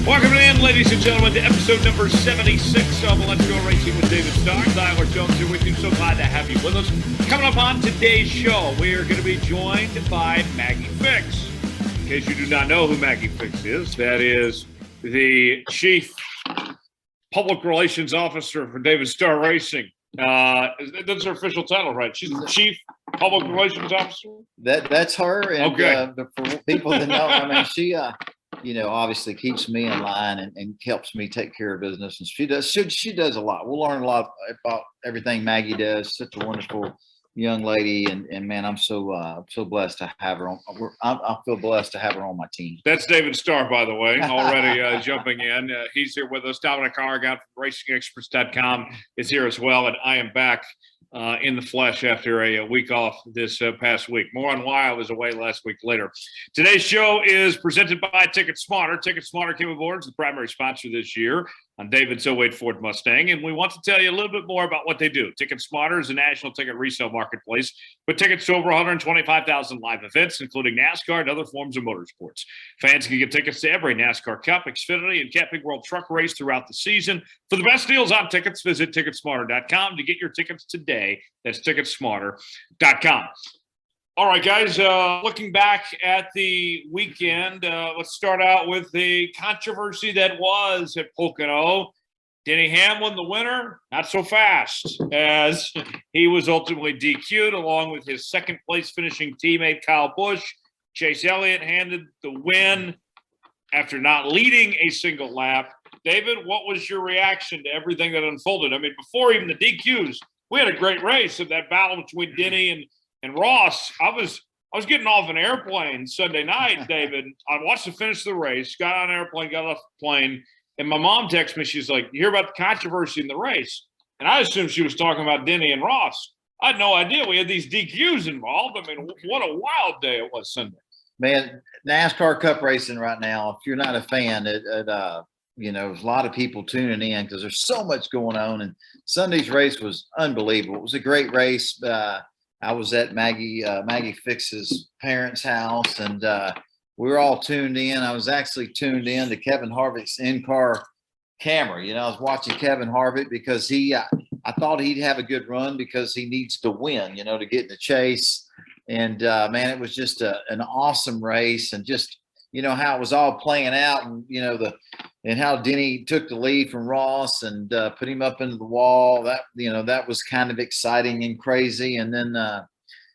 Welcome in, ladies and gentlemen, to episode number 76 of Let's Go Racing with David Starr. Tyler Jones here with you. So glad to have you with us. Coming up on today's show, we are going to be joined by Maggie Fix. In case you do not know who Maggie Fix is, that is the Chief Public Relations Officer for David Starr Racing. That's her official title, right? She's the Chief Public Relations Officer? That's her. And, okay. For people that know, I mean, she, obviously keeps me in line and helps me take care of business. And she does a lot. We'll learn a lot about everything Maggie does. Such a wonderful young lady. And man, I'm so blessed to have her on. I feel blessed to have her on my team. That's David Starr, by the way, already jumping in. He's here with us. Dominic Aragon from RacingExperts.com is here as well. And I am back in the flesh after a week off this past week. More on why I was away last week later. Today's show is presented by TicketSmarter. TicketSmarter came aboard as the primary sponsor this year on David's 08 Ford Mustang, and we want to tell you a little bit more about what they do. TicketSmarter is a national ticket resale marketplace with tickets to over 125,000 live events, including NASCAR and other forms of motorsports. Fans can get tickets to every NASCAR Cup, Xfinity, and Camping World Truck Race throughout the season. For the best deals on tickets, visit TicketSmarter.com to get your tickets today. That's TicketSmarter.com. All right, guys, looking back at the weekend, let's start out with the controversy that was at Pocono. Denny Hamlin, the winner, not so fast, as he was ultimately DQ'd along with his second-place finishing teammate Kyle Busch. Chase Elliott handed the win after not leading a single lap. David, what was your reaction to everything that unfolded? I mean, before even the DQs, we had a great race of that battle between Denny and Ross. I was getting off an airplane Sunday night, David. I watched the finish of the race, got on an airplane, got off the plane, and my mom texted me. She's like, "You hear about the controversy in the race?" And I assumed she was talking about Denny and Ross. I had no idea we had these DQs involved. I mean, what a wild day it was Sunday. Man, NASCAR Cup racing right now, if you're not a fan, there's a lot of people tuning in because there's so much going on. And Sunday's race was unbelievable. It was a great race. I was at Maggie Fix's parents' house, and we were all tuned in. I was actually tuned in to Kevin Harvick's in-car camera. I was watching Kevin Harvick because I thought he'd have a good run because he needs to win, to get in the chase. And, man, it was just an awesome race, and just, how it was all playing out, and, and how Denny took the lead from Ross and put him up into the wall. That was kind of exciting and crazy. And then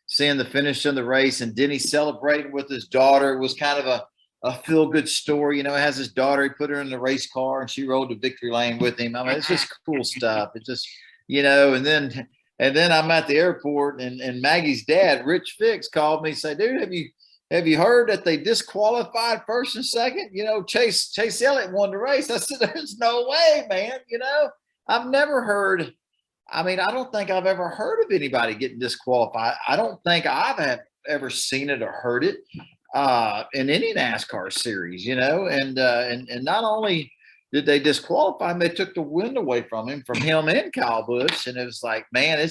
seeing the finish of the race and Denny celebrating with his daughter, it was kind of a feel-good story. He has his daughter. He put her in the race car and she rode to victory lane with him. I mean, it's just cool stuff. It just, and then I'm at the airport, and Maggie's dad, Rich Fix, called me and said, "Dude, have you heard that they disqualified first and second? Chase Elliott won the race." I said, "There's no way, man. I've never heard. I mean, I don't think I've ever heard of anybody getting disqualified. I don't think I've ever seen it or heard it in any NASCAR series, and not only did they disqualify him, they took the win away from him and Kyle Busch. And it was like, man,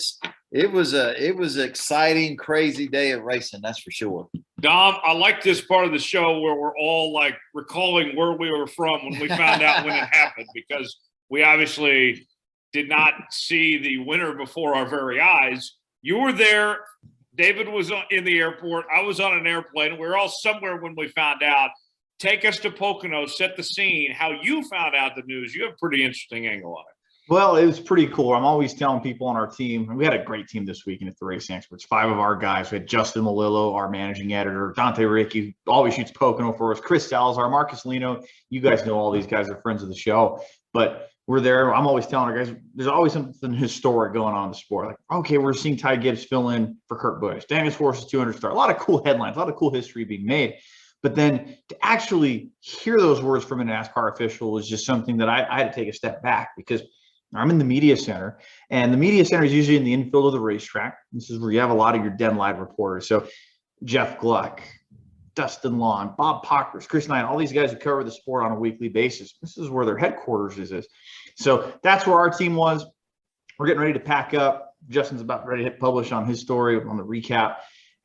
it was an exciting, crazy day of racing. That's for sure. Dom, I like this part of the show where we're all like recalling where we were from when we found out when it happened, because we obviously did not see the winner before our very eyes. You were there. David was in the airport. I was on an airplane. We were all somewhere when we found out. Take us to Pocono, set the scene, how you found out the news. You have a pretty interesting angle on it. Well, it was pretty cool. I'm always telling people on our team, and we had a great team this weekend at the Racing Experts. 5 of our guys. We had Justin Malillo, our managing editor, Dante Ricky, always shoots Pocono for us, Chris Salazar, Marcus Lino. You guys know all these guys are friends of the show. But we're there. I'm always telling our guys, there's always something historic going on in the sport. Like, okay, we're seeing Ty Gibbs fill in for Kurt Busch. Daniel's Force's 200 star. A lot of cool headlines, a lot of cool history being made. But then to actually hear those words from a NASCAR official was just something that I had to take a step back, because I'm in the media center, and the media center is usually in the infield of the racetrack. This is where you have a lot of your Den Live reporters. So Jeff Gluck, Dustin Lawn, Bob Pockers, Chris Knight, all these guys who cover the sport on a weekly basis. This is where their headquarters is. So that's where our team was. We're getting ready to pack up. Justin's about ready to hit publish on his story on the recap.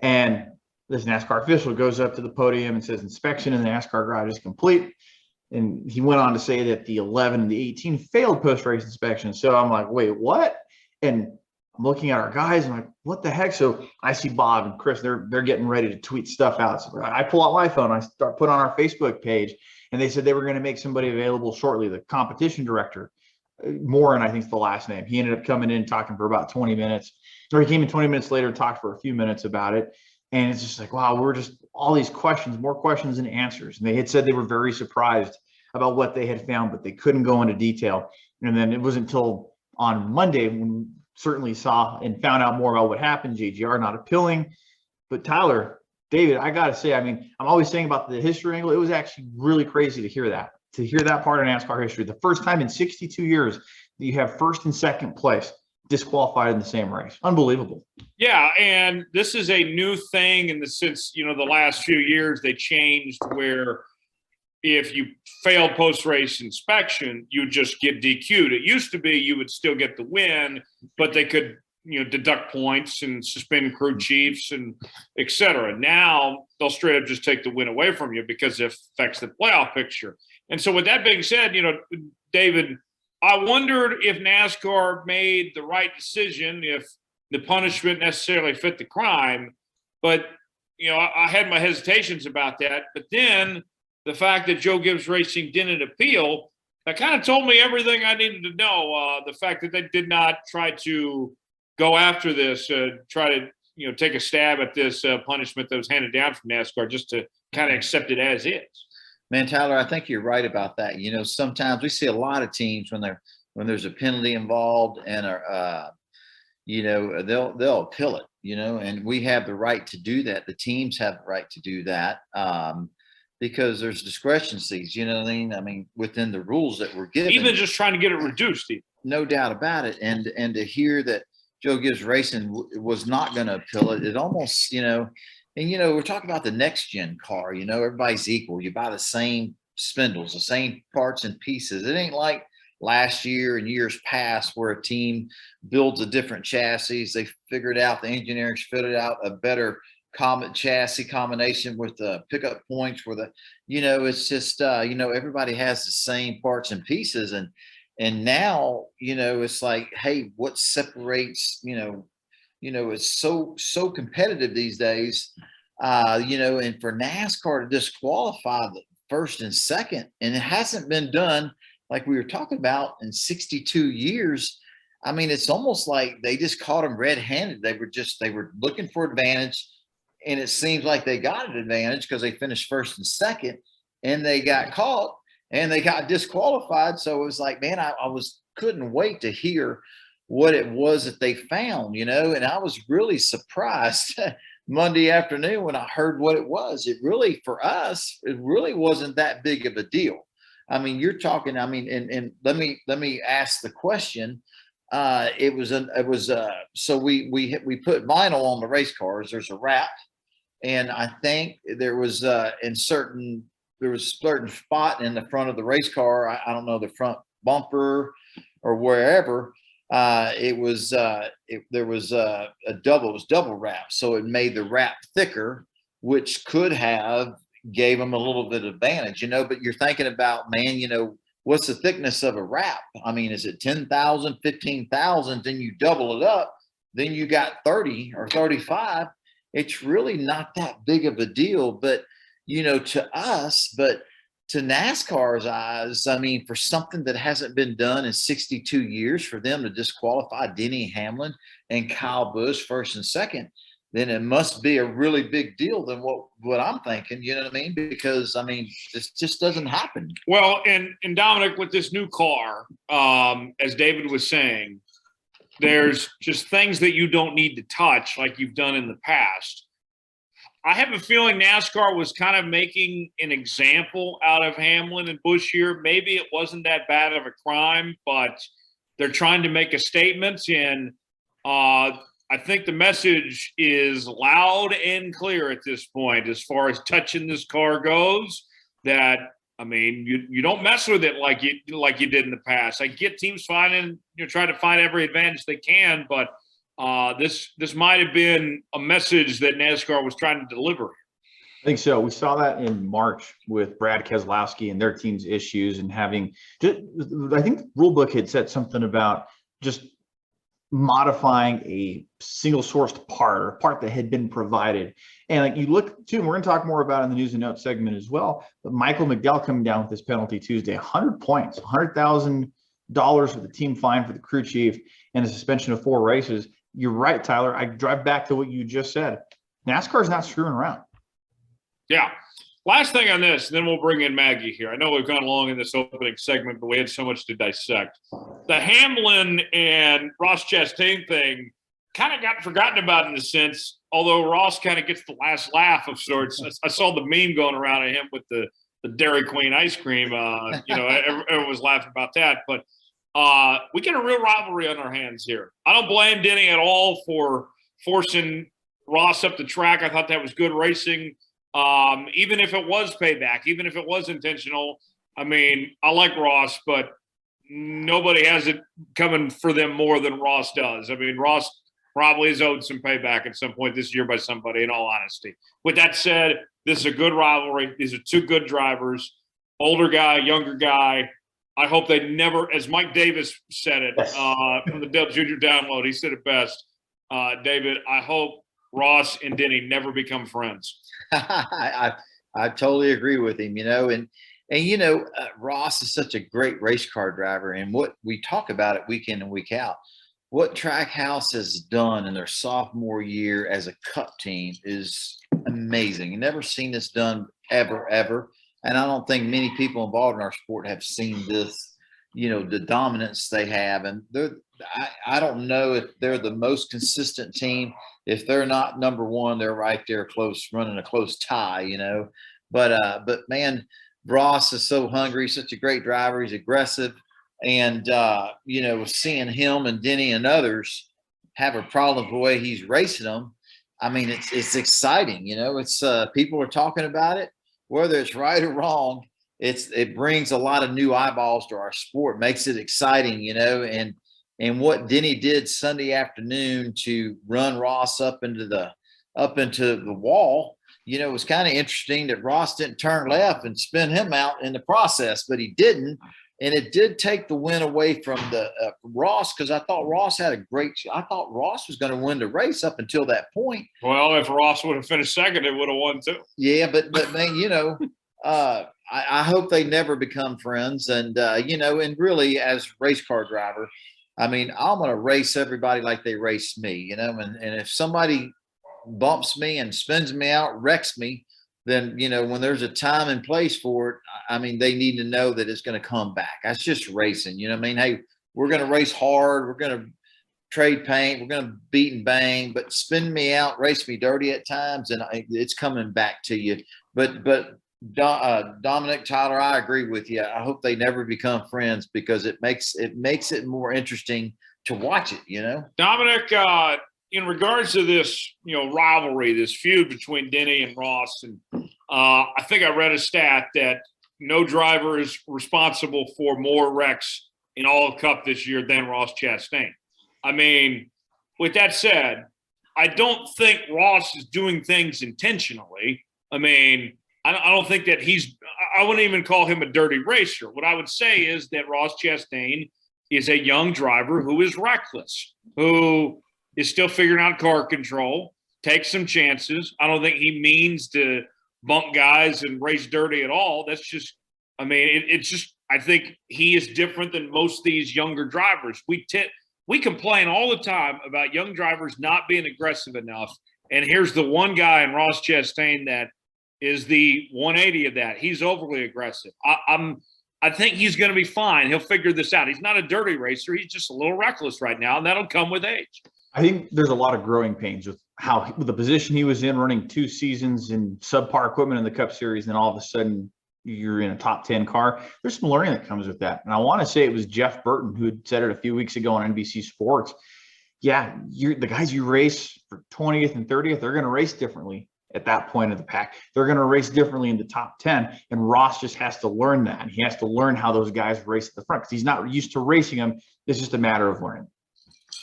And this NASCAR official goes up to the podium and says inspection in the NASCAR garage is complete. And he went on to say that the 11 and the 18 failed post-race inspection. So I'm like, wait, what? And I'm looking at our guys. I'm like, what the heck? So I see Bob and Chris. They're getting ready to tweet stuff out. So I pull out my phone. I start put on our Facebook page, and they said they were going to make somebody available shortly. The competition director, Morin, I think is the last name. He ended up coming in talking for about 20 minutes, or he came in 20 minutes later and talked for a few minutes about it. And it's just like, wow, we're just all these questions, more questions than answers. And they had said they were very surprised about what they had found, but they couldn't go into detail. And then it wasn't until on Monday when we certainly saw and found out more about what happened. JGR not appealing. But Tyler, David, I got to say, I mean, I'm always saying about the history angle. It was actually really crazy to hear that part of NASCAR history. The first time in 62 years that you have first and second place disqualified in the same race. Unbelievable. Yeah, and this is a new thing in the sense, the last few years they changed where if you failed post-race inspection, you just get DQ'd. It used to be you would still get the win, but they could, deduct points and suspend crew chiefs and et cetera. Now they'll straight up just take the win away from you because it affects the playoff picture. And so with that being said, David, I wondered if NASCAR made the right decision, if the punishment necessarily fit the crime. But, I had my hesitations about that. But then the fact that Joe Gibbs Racing didn't appeal, that kind of told me everything I needed to know. The fact that they did not try to go after this, try to, take a stab at this punishment that was handed down from NASCAR, just to kind of accept it as is. Man, Tyler, I think you're right about that. Sometimes we see a lot of teams when there's a penalty involved and they'll appeal it, and we have the right to do that. The teams have the right to do that because there's discrepancies, you know what I mean? I mean, within the rules that we're given. Even just trying to get it reduced. No doubt about it. And to hear that Joe Gibbs Racing was not going to appeal it, it almost, and, we're talking about the next gen car, everybody's equal. You buy the same spindles, the same parts and pieces. It ain't like last year and years past where a team builds a different chassis. They figured out, the engineers figured out a better chassis combination with the pickup points where it's just, everybody has the same parts and pieces. And now, it's like, hey, what separates, it's so competitive these days, and for NASCAR to disqualify the first and second, and it hasn't been done like we were talking about in 62 years. I mean, it's almost like they just caught them red-handed. They were looking for advantage, and it seems like they got an advantage because they finished first and second, and they got caught and they got disqualified. So it was like, man, I couldn't wait to hear what it was that they found, and I was really surprised Monday afternoon when I heard what it was. It really, for us, it really wasn't that big of a deal. I mean, you're talking, and let me ask the question. So we put vinyl on the race cars. There's a wrap, and I think there was certain spot in the front of the race car. I don't know, the front bumper or wherever. There was double wrap, so it made the wrap thicker, which could have gave them a little bit of advantage, but you're thinking about, man, what's the thickness of a wrap? I mean, is it 10,000, 15,000? Then you double it up, then you got 30 or 35. It's really not that big of a deal, but to us, but to NASCAR's eyes, I mean, for something that hasn't been done in 62 years, for them to disqualify Denny, Hamlin, and Kyle Busch first and second, then it must be a really big deal than what I'm thinking, you know what I mean? Because, I mean, this just doesn't happen. Well, and Dominic, with this new car, as David was saying, there's just things that you don't need to touch like you've done in the past. I have a feeling NASCAR was kind of making an example out of Hamlin and Busch here. Maybe it wasn't that bad of a crime, but they're trying to make a statement. And I think the message is loud and clear at this point as far as touching this car goes, that, I mean, you don't mess with it like you did in the past. I get teams trying to find every advantage they can, but This might have been a message that NASCAR was trying to deliver. I think so. We saw that in March with Brad Keselowski and their team's issues and having, I think the rule book had said something about just modifying a single sourced part or part that had been provided. And like you look too, and we're going to talk more about it in the news and notes segment as well, but Michael McDowell coming down with this penalty Tuesday, 100 points, $100,000 for the team fine for the crew chief and a suspension of 4 races. You're right, Tyler. I drive back to what you just said. NASCAR is not screwing around. Yeah. Last thing on this, then we'll bring in Maggie here. I know we've gone along in this opening segment, but we had so much to dissect. The Hamlin and Ross Chastain thing kind of got forgotten about in a sense, although Ross kind of gets the last laugh of sorts. I saw the meme going around of him with the Dairy Queen ice cream. Everyone was laughing about that. But we get a real rivalry on our hands here. I don't blame Denny at all for forcing Ross up the track. I thought that was good racing. Even if it was payback, even if it was intentional. I mean, I like Ross, but nobody has it coming for them more than Ross does. I mean, Ross probably is owed some payback at some point this year by somebody, in all honesty. With that said, this is a good rivalry. These are 2 good drivers, older guy, younger guy. I hope they never, as Mike Davis said it from the Dale Jr. download, he said it best. David, I hope Ross and Denny never become friends. I totally agree with him, Ross is such a great race car driver, and what we talk about it week in and week out, what Trackhouse has done in their sophomore year as a cup team is amazing. You've never seen this done ever. And I don't think many people involved in our sport have seen this, the dominance they have. And I don't know if they're the most consistent team. If they're not number 1, they're right there close, running a close tie, But man, Ross is so hungry, such a great driver. He's aggressive. And, seeing him and Denny and others have a problem with the way he's racing them, I mean, it's exciting. It's people are talking about it. Whether it's right or wrong, it brings a lot of new eyeballs to our sport, makes it exciting, and what Denny did Sunday afternoon to run Ross up into the wall, it was kind of interesting that Ross didn't turn left and spin him out in the process, but he didn't. And it did take the win away from the Ross, because I thought Ross was going to win the race up until that point. Well, if Ross would have finished second, it would have won too. Yeah, but man, I hope they never become friends. And and really, as race car driver, I mean, I'm going to race everybody like they race me, and if somebody bumps me and spins me out, wrecks me, then, when there's a time and place for it, I mean, they need to know that it's going to come back. That's just racing. Hey, we're going to race hard. We're going to trade paint. We're going to beat and bang, but spin me out, race me dirty at times, and it's coming back to you. But Dominic, Tyler, I agree with you. I hope they never become friends, because it makes it more interesting to watch it, Dominic, in regards to this, rivalry, this feud between Denny and Ross, and I think I read a stat that no driver is responsible for more wrecks in all of Cup this year than Ross Chastain. I mean, with that said, I don't think Ross is doing things intentionally. I mean, I don't think that I wouldn't even call him a dirty racer. What I would say is that Ross Chastain is a young driver who is reckless, who is still figuring out car control, takes some chances. I don't think he means to bump guys and race dirty at all. That's just, I mean, it's just, I think he is different than most of these younger drivers. We complain all the time about young drivers not being aggressive enough. And here's the one guy in Ross Chastain that is the 180 of that. He's overly aggressive. I think he's going to be fine. He'll figure this out. He's not a dirty racer. He's just a little reckless right now, and that'll come with age. I think there's a lot of growing pains with with the position he was in, running 2 seasons in subpar equipment in the Cup Series, and then all of a sudden you're in a top 10 car. There's some learning that comes with that. And I want to say it was Jeff Burton who had said it a few weeks ago on NBC Sports. Yeah, the guys you race for 20th and 30th, they're going to race differently at that point of the pack. They're going to race differently in the top 10. And Ross just has to learn that. And he has to learn how those guys race at the front, because he's not used to racing them. It's just a matter of learning.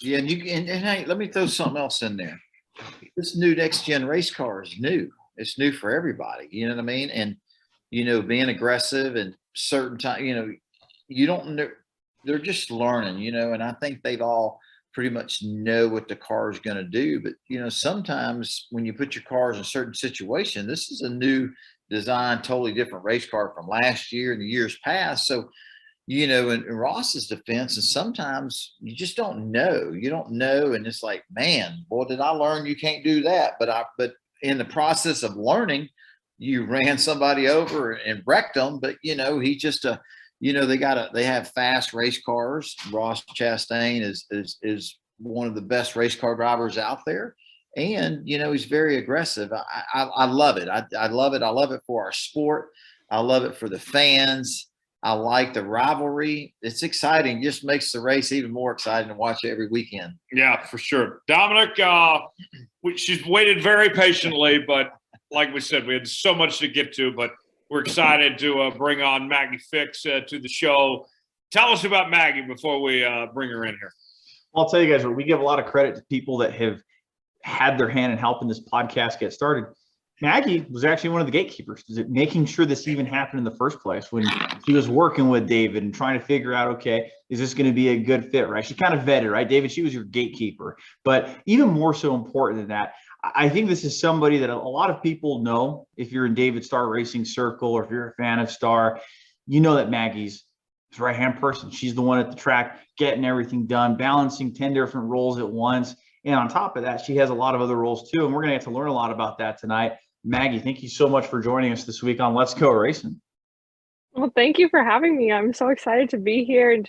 Yeah, and hey, let me throw something else in there. This new next gen race car is new. It's new for everybody. You know what I mean? And being aggressive and certain time, you don't know. They're just learning, and I think they've all pretty much know what the car is going to do. But sometimes when you put your cars in a certain situation, this is a new design, totally different race car from last year and the years past. So in Ross's defense, and sometimes you just don't know. You don't know, and it's like, man, boy, did I learn you can't do that. But in the process of learning, you ran somebody over and wrecked them. But he just they have fast race cars. Ross Chastain is one of the best race car drivers out there, and he's very aggressive. I love it. I love it. I love it for our sport. I love it for the fans. I like the rivalry. It's exciting. Just makes the race even more exciting to watch every weekend. Yeah, for sure. Dominic, she's waited very patiently, but like we said, we had so much to get to, but we're excited to bring on Maggie Fix to the show. Tell us about Maggie before we bring her in here. Well, I'll tell you guys, we give a lot of credit to people that have had their hand in helping this podcast get started. Maggie was actually one of the gatekeepers, making sure this even happened in the first place when she was working with David and trying to figure out, okay, is this going to be a good fit, right? She kind of vetted, right? David, she was your gatekeeper. But even more so important than that, I think this is somebody that a lot of people know. If you're in David Starr Racing Circle or if you're a fan of Starr, you know that Maggie's his right-hand person. She's the one at the track getting everything done, balancing 10 different roles at once. And on top of that, she has a lot of other roles too. And we're going to get to learn a lot about that tonight. Maggie, thank you so much for joining us this week on Let's Go Racing. Well, thank you for having me. I'm so excited to be here. And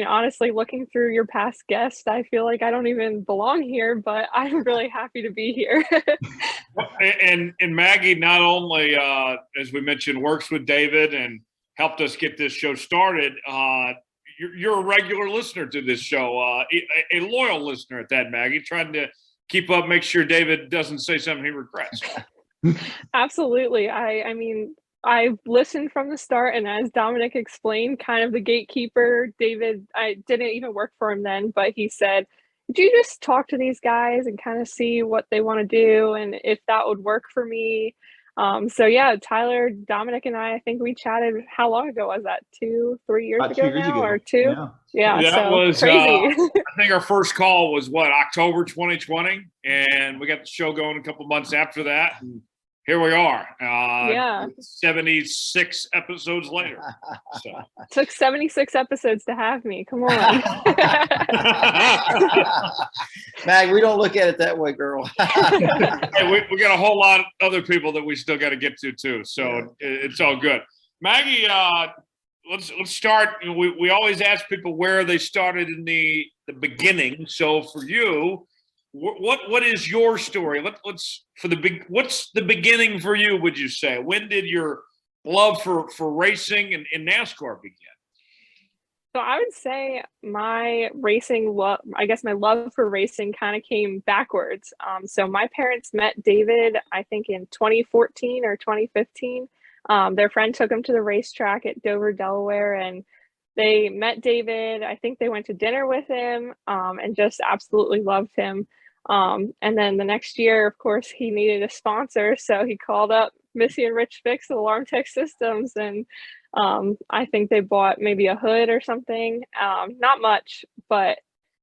honestly, looking through your past guests, I feel like I don't even belong here, but I'm really happy to be here. and Maggie not only, as we mentioned, works with David and helped us get this show started. You're a regular listener to this show, a loyal listener at that, Maggie, trying to keep up, make sure David doesn't say something he regrets. Absolutely. I've listened from the start, and as Dominic explained, kind of the gatekeeper. David, I didn't even work for him then, but he said, "Could you just talk to these guys and kind of see what they want to do and if that would work for me?" So yeah, Tyler, Dominic, and I think we chatted. How long ago was that? 2-3 years ago 2 years now, ago. or two? Yeah, that so was crazy. I think our first call was October 2020, and we got the show going a couple months after that, and here we are. 76 episodes later. So. Took 76 episodes to have me. Come on. Mag, we don't look at it that way, girl. Hey, we got a whole lot of other people that we still got to get to too. So it's all good. Maggie, let's start. We always ask people where they started in the beginning. So for you, what is your story? What's the beginning for you? Would you say, when did your love for racing and NASCAR begin? So I would say my racing love, I guess my love for racing kind of came backwards. So my parents met David, I think in 2014 or 2015. Their friend took him to the racetrack at Dover, Delaware, and they met David. I think they went to dinner with him and just absolutely loved him. And then the next year, of course, he needed a sponsor. So he called up Missy and Rich Fix of Alarm Tech Systems. And I think they bought maybe a hood or something. Not much, but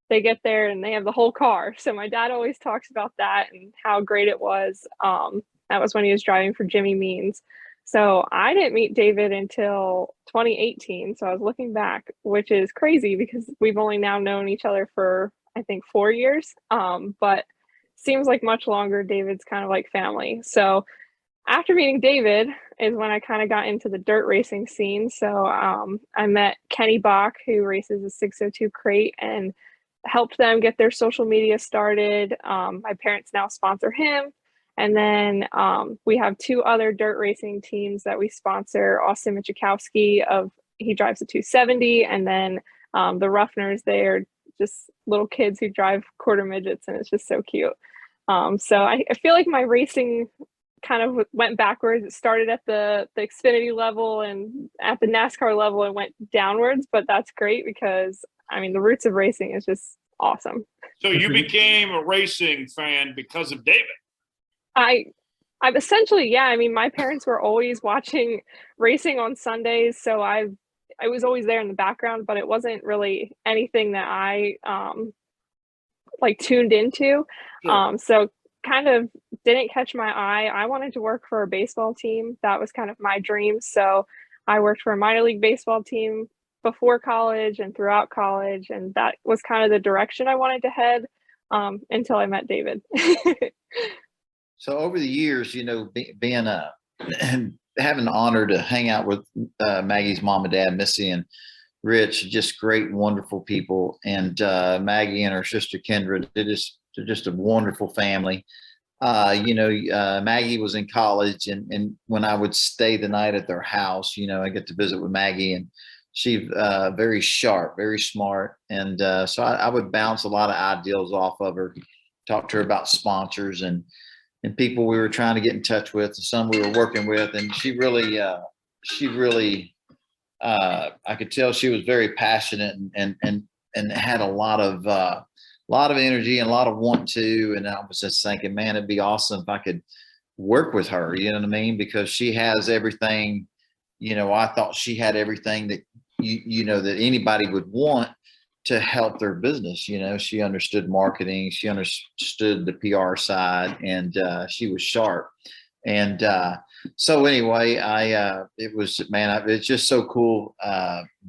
they get there and they have the whole car. So my dad always talks about that and how great it was. That was when he was driving for Jimmy Means. So I didn't meet David until 2018. So I was looking back, which is crazy because we've only now known each other for, I think, 4 years. But seems like much longer. David's kind of like family. So after meeting David is when I kind of got into the dirt racing scene. So I met Kenny Bach, who races a 602 crate, and helped them get their social media started. My parents now sponsor him. And then we have 2 other dirt racing teams that we sponsor. Austin Michikowski, he drives a 270, and then the Ruffners, they're just little kids who drive quarter midgets, and it's just so cute. So I feel like my racing kind of went backwards. It started at the Xfinity level and at the NASCAR level and went downwards, but that's great because I mean the roots of racing is just awesome. So you became a racing fan because of David. I've essentially, yeah. I mean, my parents were always watching racing on Sundays, so I was always there in the background, but it wasn't really anything that I like tuned into. Sure. So kind of didn't catch my eye. I wanted to work for a baseball team. That was kind of my dream. So I worked for a minor league baseball team before college and throughout college, and that was kind of the direction I wanted to head until I met David. So over the years, being having the honor to hang out with Maggie's mom and dad, Missy and Rich, just great, wonderful people, and Maggie and her sister Kendra, they're just a wonderful family. Maggie was in college, and when I would stay the night at their house, I get to visit with Maggie, and she's very sharp, very smart, and so I would bounce a lot of ideas off of her, talk to her about sponsors and people we were trying to get in touch with, and some we were working with. And she really, I could tell she was very passionate and had a lot of energy and a lot of want to. And I was just thinking, man, it'd be awesome if I could work with her, you know what I mean? Because she has everything, I thought she had everything that, that anybody would want to help their business. She understood marketing, she understood the PR side, and she was sharp. And so anyway, it's just so cool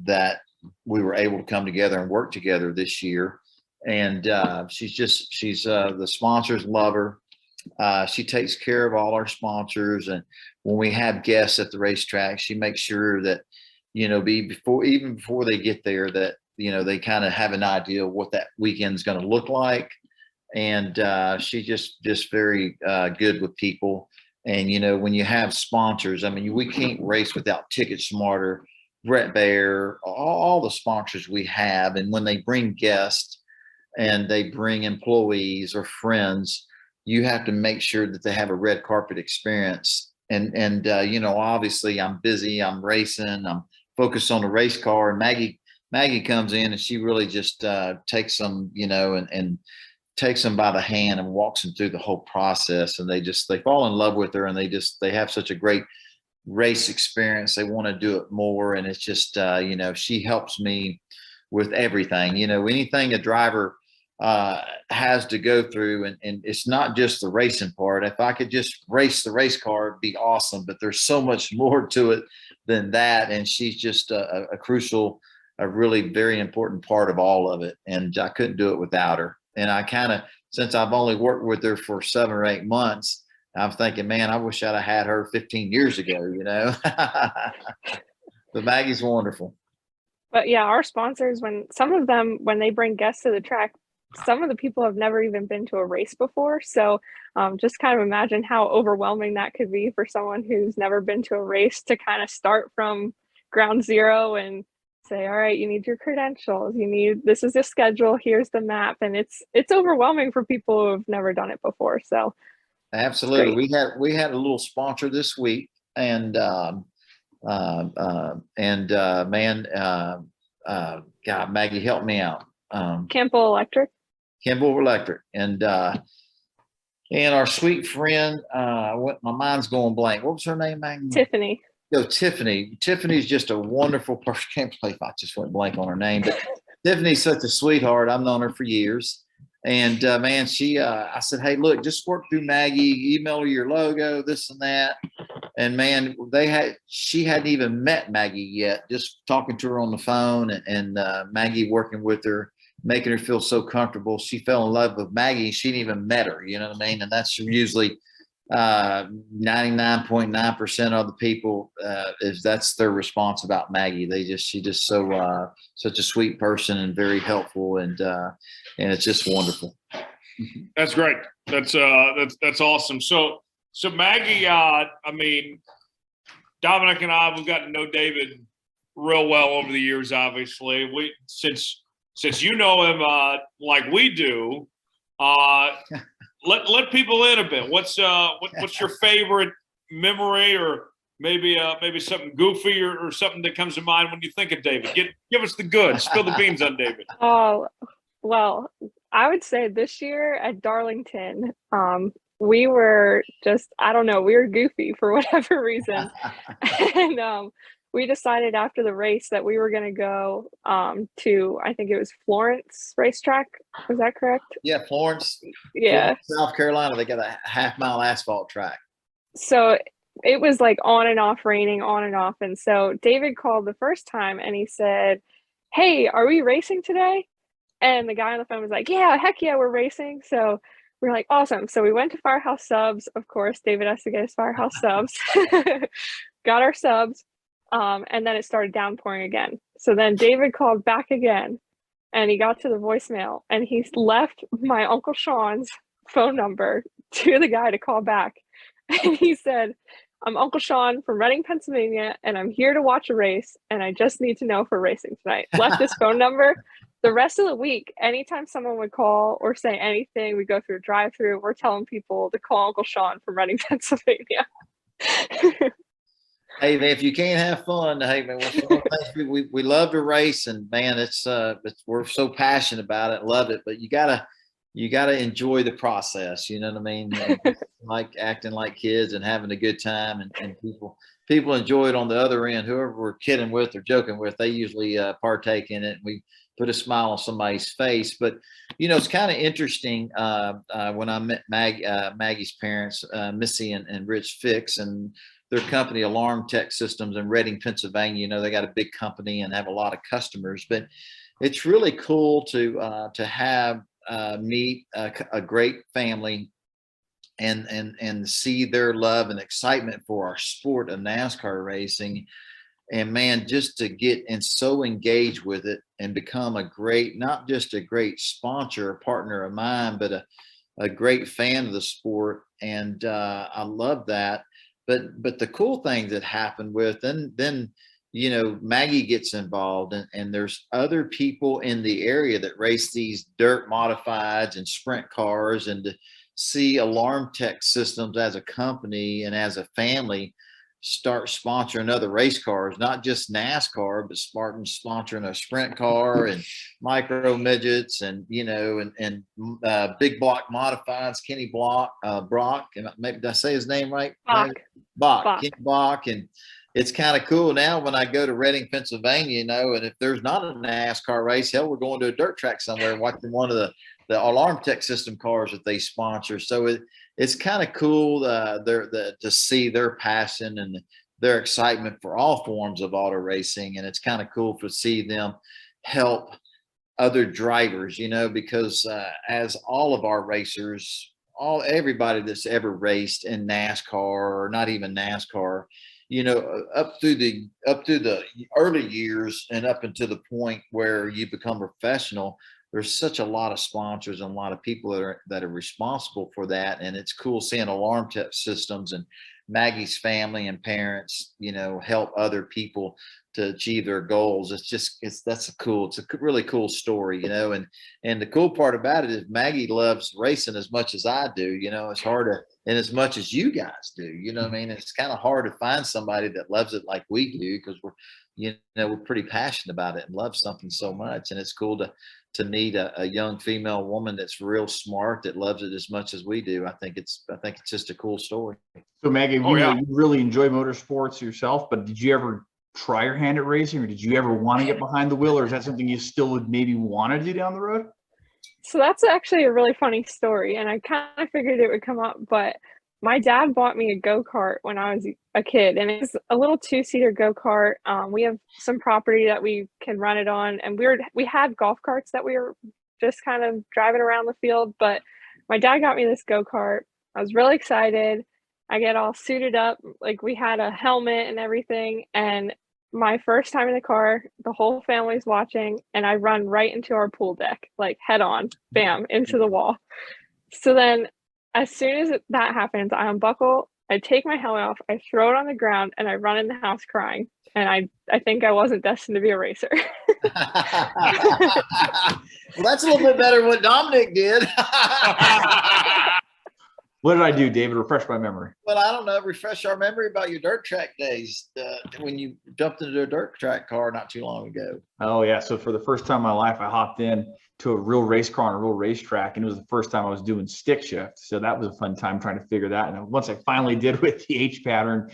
that we were able to come together and work together this year. And she's the sponsors love her. She takes care of all our sponsors, and when we have guests at the racetrack, she makes sure that even before they get there, that they kind of have an idea of what that weekend's going to look like. And she's just very good with people. And when you have sponsors, I mean, we can't race without TicketSmarter, Brett Baer, all the sponsors we have. And when they bring guests and they bring employees or friends, you have to make sure that they have a red carpet experience. And obviously I'm busy, I'm racing, I'm focused on the race car, and Maggie comes in and she really just takes them, and takes them by the hand and walks them through the whole process. And they fall in love with her, and they have such a great race experience. They want to do it more. And it's just, she helps me with everything, anything a driver has to go through. And it's not just the racing part. If I could just race the race car, it'd be awesome, but there's so much more to it than that. And she's just a crucial, a really very important part of all of it. And I couldn't do it without her. And I since I've only worked with her for 7 or 8 months, I'm thinking, man, I wish I'd have had her 15 years ago, But Maggie's wonderful. But yeah, our sponsors, when they bring guests to the track, some of the people have never even been to a race before. So just kind of imagine how overwhelming that could be for someone who's never been to a race to kind of start from ground zero and say, all right, you need your credentials, this is the schedule, here's the map. And it's overwhelming for people who have never done it before. So absolutely. We had a little sponsor this week, and God, Maggie, help me out. Campbell Electric. And our sweet friend, my mind's going blank. What was her name, Maggie? Tiffany. Tiffany. Tiffany's just a wonderful person. Can't believe I just went blank on her name, but Tiffany's such a sweetheart. I've known her for years. And man, I said, hey, look, just work through Maggie, email her your logo, this and that. And man, she hadn't even met Maggie yet, just talking to her on the phone, and Maggie working with her, making her feel so comfortable. She fell in love with Maggie. She didn't even met her, you know what I mean? And that's usually 99.9% of the people that's their response about Maggie. She's just so such a sweet person and very helpful, and it's just wonderful. That's great. That's awesome. So Maggie, I mean, Dominic and I, we've gotten to know David real well over the years. Obviously, since you know him like we do. Let people in a bit. What's your favorite memory, or maybe something goofy or something that comes to mind when you think of David? Give us the goods. Spill the beans on David. Oh, Well, I would say this year at Darlington, we were just, I don't know, we were goofy for whatever reason. And we decided after the race that we were going to go to, I think it was Florence racetrack. Was that correct? Yeah, Florence, Yeah. Florence, South Carolina, they got a half-mile asphalt track. So it was like on and off raining, on and off. And so David called the first time and he said, "Hey, are we racing today?" And the guy on the phone was like, "Yeah, heck yeah, we're racing." So we were like, awesome. So we went to Firehouse Subs. Of course, David has to get his Firehouse Subs. Got our subs. And then it started downpouring again. So then David called back again and he got to the voicemail and he left my Uncle Sean's phone number to the guy to call back. And he said, "I'm Uncle Sean from Reading, Pennsylvania, and I'm here to watch a race, and I just need to know if we're racing tonight." Left his phone number. The rest of the week, anytime someone would call or say anything, we go through a drive-through, we're telling people to call Uncle Sean from Reading, Pennsylvania. Hey man, if you can't have fun, hey man, we love to race, and man, it's we're so passionate about it, love it, but you gotta enjoy the process. You know what I mean? Like acting like kids and having a good time, and people enjoy it on the other end. Whoever we're kidding with or joking with, they usually partake in it. And we put a smile on somebody's face. But you know, it's kind of interesting when I met Maggie's parents, Missy and Rich Fix, and their company, Alarm Tech Systems in Reading, Pennsylvania. You know, they got a big company and have a lot of customers. But it's really cool to have meet a great family and see their love and excitement for our sport of NASCAR racing. And man, just to get and so engaged with it and become a great, not just a great sponsor, a partner of mine, but a great fan of the sport. And I love that. But the cool thing that happened with, then you know, Maggie gets involved, and there's other people in the area that race these dirt modifieds and sprint cars, and to see Alarm Tech Systems as a company and as a family start sponsoring other race cars, not just NASCAR, but sponsoring a sprint car and micro midgets, and you know, and big block modifieds, Kenny Brock, and maybe did I say his name right? Bach. Kenny Bach. And it's kind of cool now when I go to Reading, Pennsylvania, you know, and if there's not a NASCAR race, hell, we're going to a dirt track somewhere and watching one of the Alarm Tech System cars that they sponsor. So it's kind of cool to see their passion and their excitement for all forms of auto racing. And it's kind of cool to see them help other drivers, you know, because as all of our racers, everybody that's ever raced in NASCAR or not even NASCAR, you know, up through the early years and up until the point where you become professional, there's such a lot of sponsors and a lot of people that are responsible for that. And it's cool seeing Alarm Tech Systems and Maggie's family and parents, you know, help other people to achieve their goals. It's a really cool story, you know, and the cool part about it is Maggie loves racing as much as I do. You know, it's hard to, and as much as you guys do, you know what I mean? It's kind of hard to find somebody that loves it like we do, because we're pretty passionate about it and love something so much. And it's cool to meet a young female woman that's real smart, that loves it as much as we do. I think it's just a cool story. So Maggie, know you really enjoy motorsports yourself, but did you ever try your hand at racing, or did you ever want to get behind the wheel, or is that something you still would maybe want to do down the road? So that's actually a really funny story, and I kind of figured it would come up, but my dad bought me a go-kart when I was a kid, and it's a little two-seater go-kart. We have some property that we can run it on, and we had golf carts that we were just kind of driving around the field, but my dad got me this go-kart. I was really excited. I get all suited up, like we had a helmet and everything, and my first time in the car, the whole family's watching, and I run right into our pool deck, like head on, bam, into the wall. So then as soon as that happens, I unbuckle, I take my helmet off, I throw it on the ground, and I run in the house crying. And I think I wasn't destined to be a racer. Well, that's a little bit better than what Dominic did. What did I do, David? Refresh my memory. Well, I don't know. Refresh our memory about your dirt track days when you jumped into a dirt track car not too long ago. Oh yeah. So for the first time in my life, I hopped in to a real race car on a real racetrack, and it was the first time I was doing stick shift. So that was a fun time trying to figure that. And once I finally did with the H pattern,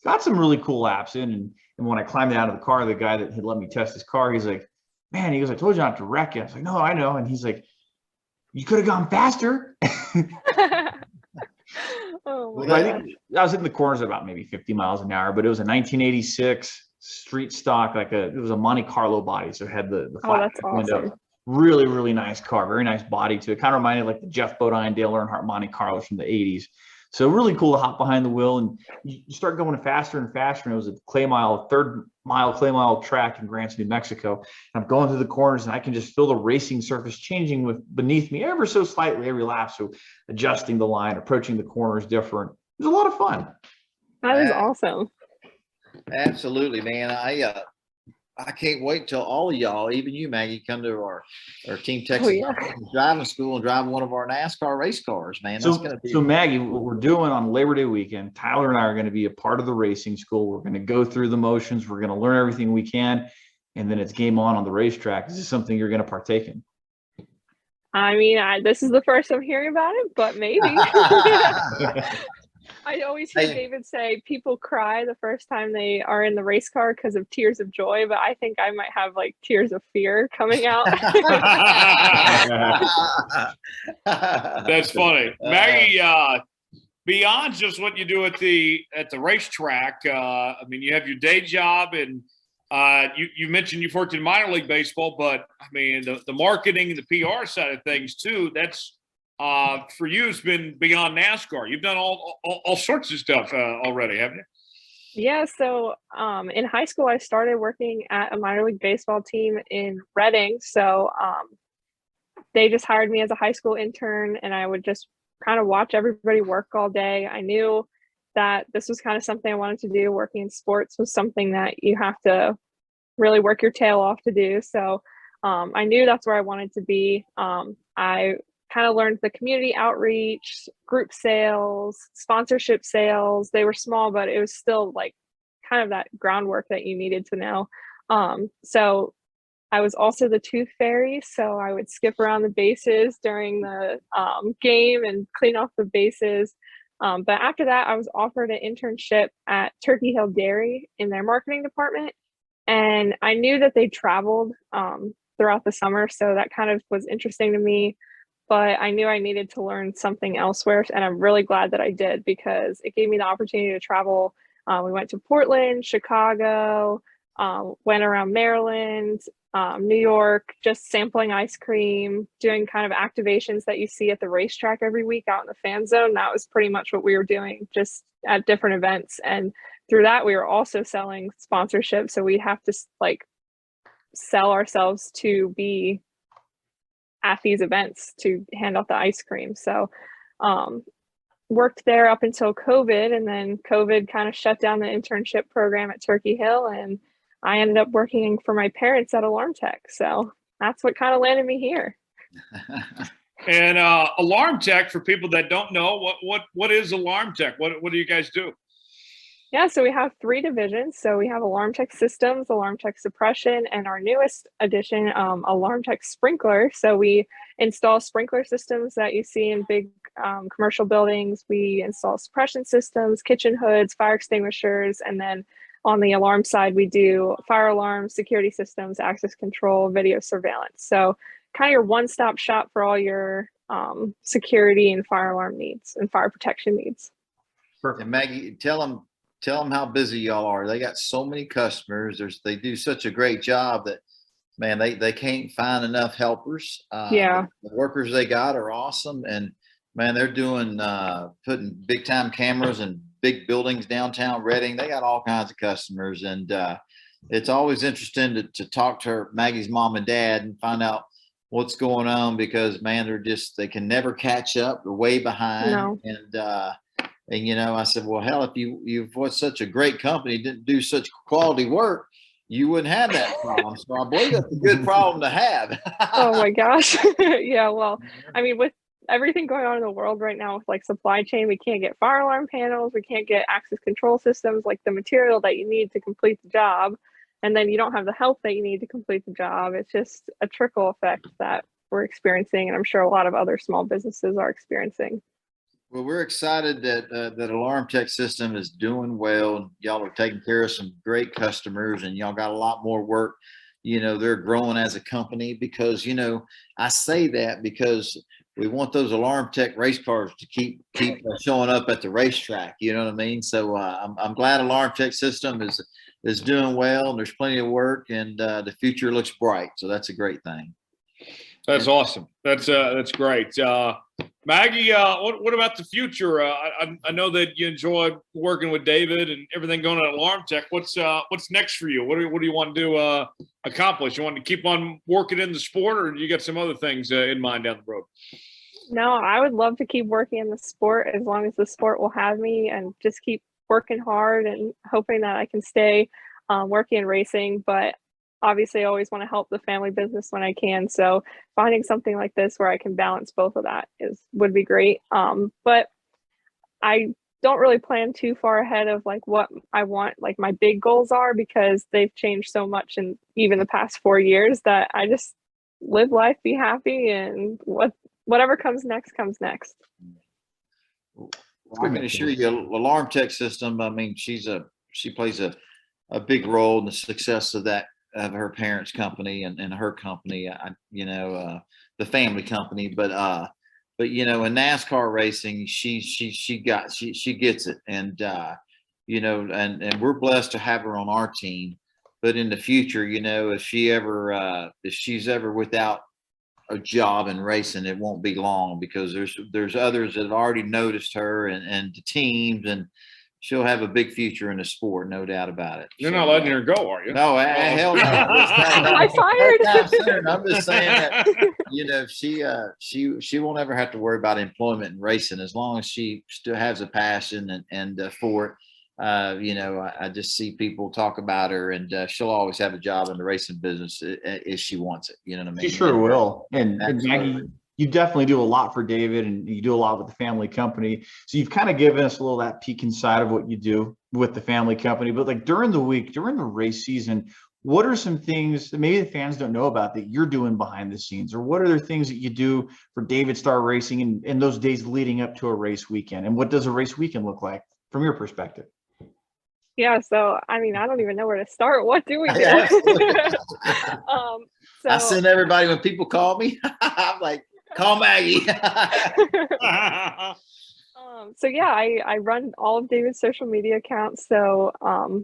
got some really cool laps in. And when I climbed out of the car, the guy that had let me test his car, he's like, "Man," he goes, "I told you not to wreck it." I was like, "No, I know." And he's like, "You could have gone faster." Oh my I gosh. think I was hitting the corners at about maybe 50 miles an hour, but it was a 1986 street stock, it was a Monte Carlo body. So it had the Oh, flat that's window. awesome. Really, really nice car, very nice body to it. Kind of reminded like the Jeff Bodine, Dale Earnhardt Monte Carlos from the 80s. So really cool to hop behind the wheel, and you start going faster and faster. And it was a third mile clay mile track in Grants, New Mexico. And I'm going through the corners, and I can just feel the racing surface changing beneath me ever so slightly every lap. So adjusting the line, approaching the corners different. It was a lot of fun. That is awesome. Absolutely, man. I can't wait till all of y'all, even you, Maggie, come to our Team Texas yeah. driving school and drive one of our NASCAR race cars, man. That's gonna be So Maggie, what we're doing on Labor Day weekend, Tyler and I are going to be a part of the racing school. We're going to go through the motions. We're going to learn everything we can, and then it's game on the racetrack. Is this something you're going to partake in? I mean, this is the first I'm hearing about it, but maybe. I always hear David say people cry the first time they are in the race car because of tears of joy, but I think I might have like tears of fear coming out. That's funny. Maggie, beyond just what you do at the racetrack, I mean, you have your day job, and you mentioned you've worked in minor league baseball, but I mean, the marketing and the PR side of things too, that's for you has been beyond NASCAR. You've done all sorts of stuff already, haven't you? Yeah, so in high school, I started working at a minor league baseball team in Reading. So they just hired me as a high school intern, and I would just kind of watch everybody work all day. I knew that this was kind of something I wanted to do. Working in sports was something that you have to really work your tail off to do. So I knew that's where I wanted to be. I kind of learned the community outreach, group sales, sponsorship sales. They were small, but it was still like kind of that groundwork that you needed to know. So I was also the tooth fairy. So I would skip around the bases during the game and clean off the bases. But after that, I was offered an internship at Turkey Hill Dairy in their marketing department. And I knew that they traveled throughout the summer. So that kind of was interesting to me. But I knew I needed to learn something elsewhere. And I'm really glad that I did, because it gave me the opportunity to travel. We went to Portland, Chicago, went around Maryland, New York, just sampling ice cream, doing kind of activations that you see at the racetrack every week out in the fan zone. That was pretty much what we were doing, just at different events. And through that, we were also selling sponsorships. So we'd have to like sell ourselves to be at these events to hand out the ice cream. So worked there up until COVID, and then COVID kind of shut down the internship program at Turkey Hill, and I ended up working for my parents at Alarm Tech. So that's what kind of landed me here. And Alarm Tech, for people that don't know, what is Alarm Tech? What do you guys do? Yeah, so we have 3 divisions. So we have Alarm Tech Systems, Alarm Tech Suppression, and our newest addition, Alarm Tech Sprinkler. So we install sprinkler systems that you see in big commercial buildings. We install suppression systems, kitchen hoods, fire extinguishers, and then on the alarm side, we do fire alarms, security systems, access control, video surveillance. So kind of your one-stop shop for all your security and fire alarm needs and fire protection needs. Perfect. And Maggie, tell them how busy y'all are. They got so many customers. They do such a great job that, man, they can't find enough helpers. Yeah. The workers they got are awesome. And man, they're doing, putting big time cameras in big buildings downtown Reading. They got all kinds of customers. And it's always interesting to talk to Maggie's mom and dad and find out what's going on, because man, they can never catch up. They're way behind. No. And, you know, I said, well, hell, if you've was such a great company, didn't do such quality work, you wouldn't have that problem. So I believe that's a good problem to have. Oh my gosh. Yeah. Well, I mean, with everything going on in the world right now with like supply chain. We can't get fire alarm panels. We can't get access control systems, like the material that you need to complete the job. And then you don't have the help that you need to complete the job. It's just a trickle effect that we're experiencing. And I'm sure a lot of other small businesses are experiencing. Well, we're excited that that Alarm Tech system is doing well. Y'all are taking care of some great customers, and y'all got a lot more work. You know, they're growing as a company because, you know, I say that because we want those Alarm Tech race cars to keep showing up at the racetrack. You know what I mean? So I'm glad Alarm Tech system is doing well, and there's plenty of work, and the future looks bright. So that's a great thing. That's awesome. That's great. Maggie, what about the future? I know that you enjoy working with David and everything going on at Alarm Tech. What's next for you? What do you want to accomplish? You want to keep on working in the sport, or do you got some other things in mind down the road? No, I would love to keep working in the sport as long as the sport will have me, and just keep working hard and hoping that I can stay working in racing. But obviously I always want to help the family business when I can. So finding something like this where I can balance both of that would be great. But I don't really plan too far ahead of like what I want, like my big goals are, because they've changed so much in even the past 4 years that I just live life, be happy, and whatever comes next comes next. Well, I can assure you, Alarm Tech system, I mean, she plays a big role in the success of her parents' company and her company, the family company. But you know, in NASCAR racing, she gets it, and and we're blessed to have her on our team. But in the future, you know, if she's ever without a job in racing, it won't be long, because there's others that have already noticed her and the teams, and she'll have a big future in the sport, no doubt about it. You're not letting her go, are you? No, hell no. I fired. I'm just saying that, you know, she won't ever have to worry about employment in racing as long as she still has a passion and for it. You know, I just see people talk about her, and she'll always have a job in the racing business if she wants it. You know what I mean? She sure will. And Maggie, you definitely do a lot for David, and you do a lot with the family company. So you've kind of given us a little that peek inside of what you do with the family company. But like during the week, during the race season, what are some things that maybe the fans don't know about that you're doing behind the scenes? Or what are there things that you do for David Starr Racing in those days leading up to a race weekend? And what does a race weekend look like from your perspective? Yeah, so I mean, I don't even know where to start. What do we do? I send everybody, when people call me, I'm like, call Maggie. So yeah, I run all of David's social media accounts. So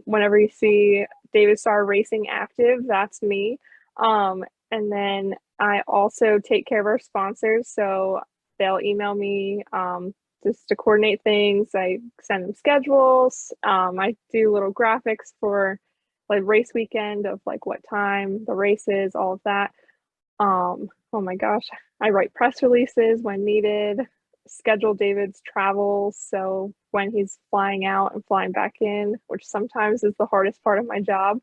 whenever you see David Starr Racing active, that's me. And then I also take care of our sponsors. So they'll email me just to coordinate things. I send them schedules. I do little graphics for like race weekend of like what time the race is, all of that. Oh my gosh, I write press releases when needed, schedule David's travels. So when he's flying out and flying back in, which sometimes is the hardest part of my job.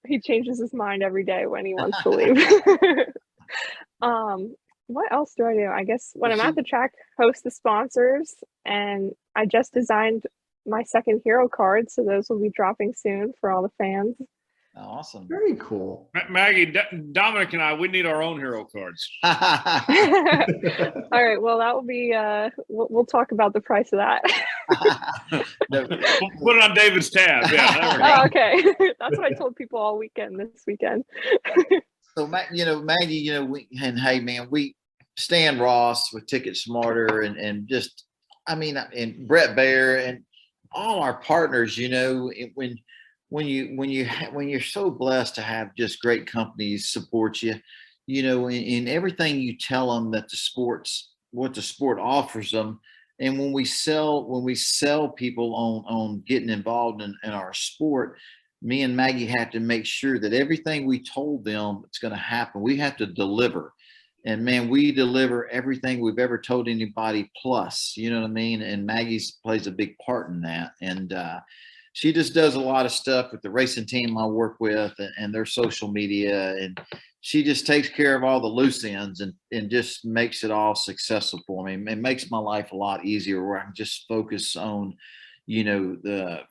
He changes his mind every day when he wants to leave. What else do I do? I guess when I'm at the track, host the sponsors, and I just designed my second hero card, so those will be dropping soon for all the fans. Awesome. Very cool. Maggie, Dominic and I, we need our own hero cards. All right, well, that will be we'll talk about the price of that. No. Put it on David's tab. Yeah, there we go. Oh, okay. That's what I told people all weekend this weekend. So, Maggie, hey, man, Stan Ross with TicketSmarter and just, I mean, and Brett Baer and all our partners, when you're so blessed to have just great companies support you, in everything you tell them that what the sport offers them. And when we sell people on getting involved in our sport, me and Maggie have to make sure that everything we told them it's going to happen. We have to deliver. And man, we deliver everything we've ever told anybody plus, you know what I mean? And Maggie plays a big part in that. And she just does a lot of stuff with the racing team I work with and their social media. And she just takes care of all the loose ends and just makes it all successful for me. It makes my life a lot easier where I can just focus on, in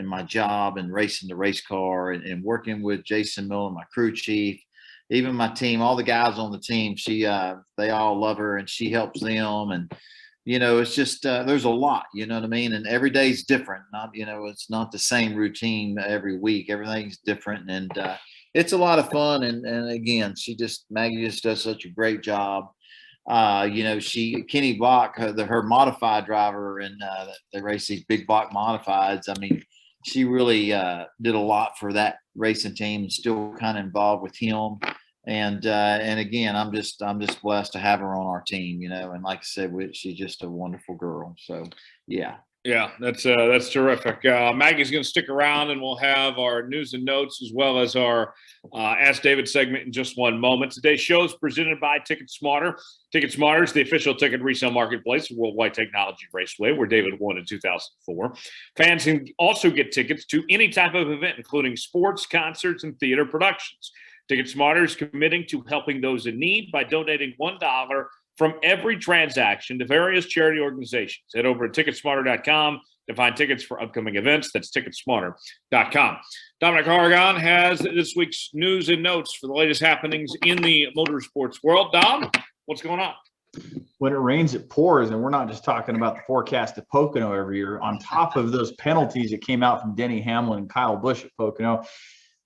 my job and racing the race car and working with Jason Miller, my crew chief, even my team, all the guys on the team. They all love her and she helps them. And, it's just, there's a lot, you know what I mean? And every day's different. It's not the same routine every week. Everything's different. And, it's a lot of fun. And again, Maggie just does such a great job. Kenny Bach, her modified driver, and they race these big block modifieds. I mean, she really did a lot for that racing team and still kind of involved with him. And again, I'm just blessed to have her on our team, and like I said, she's just a wonderful girl. So, yeah. Yeah, that's terrific. Maggie's going to stick around, and we'll have our news and notes as well as our Ask David segment in just one moment. Today's show is presented by TicketSmarter. TicketSmarter is the official ticket resale marketplace of Worldwide Technology Raceway, where David won in 2004. Fans can also get tickets to any type of event, including sports, concerts, and theater productions. TicketSmarter is committing to helping those in need by donating $1 from every transaction to various charity organizations. Head over to TicketSmarter.com to find tickets for upcoming events. That's TicketSmarter.com. Dominic Aragon has this week's news and notes for the latest happenings in the motorsports world. Dom, what's going on? When it rains, it pours, and we're not just talking about the forecast at Pocono every year. On top of those penalties that came out from Denny, Hamlin, and Kyle Busch at Pocono,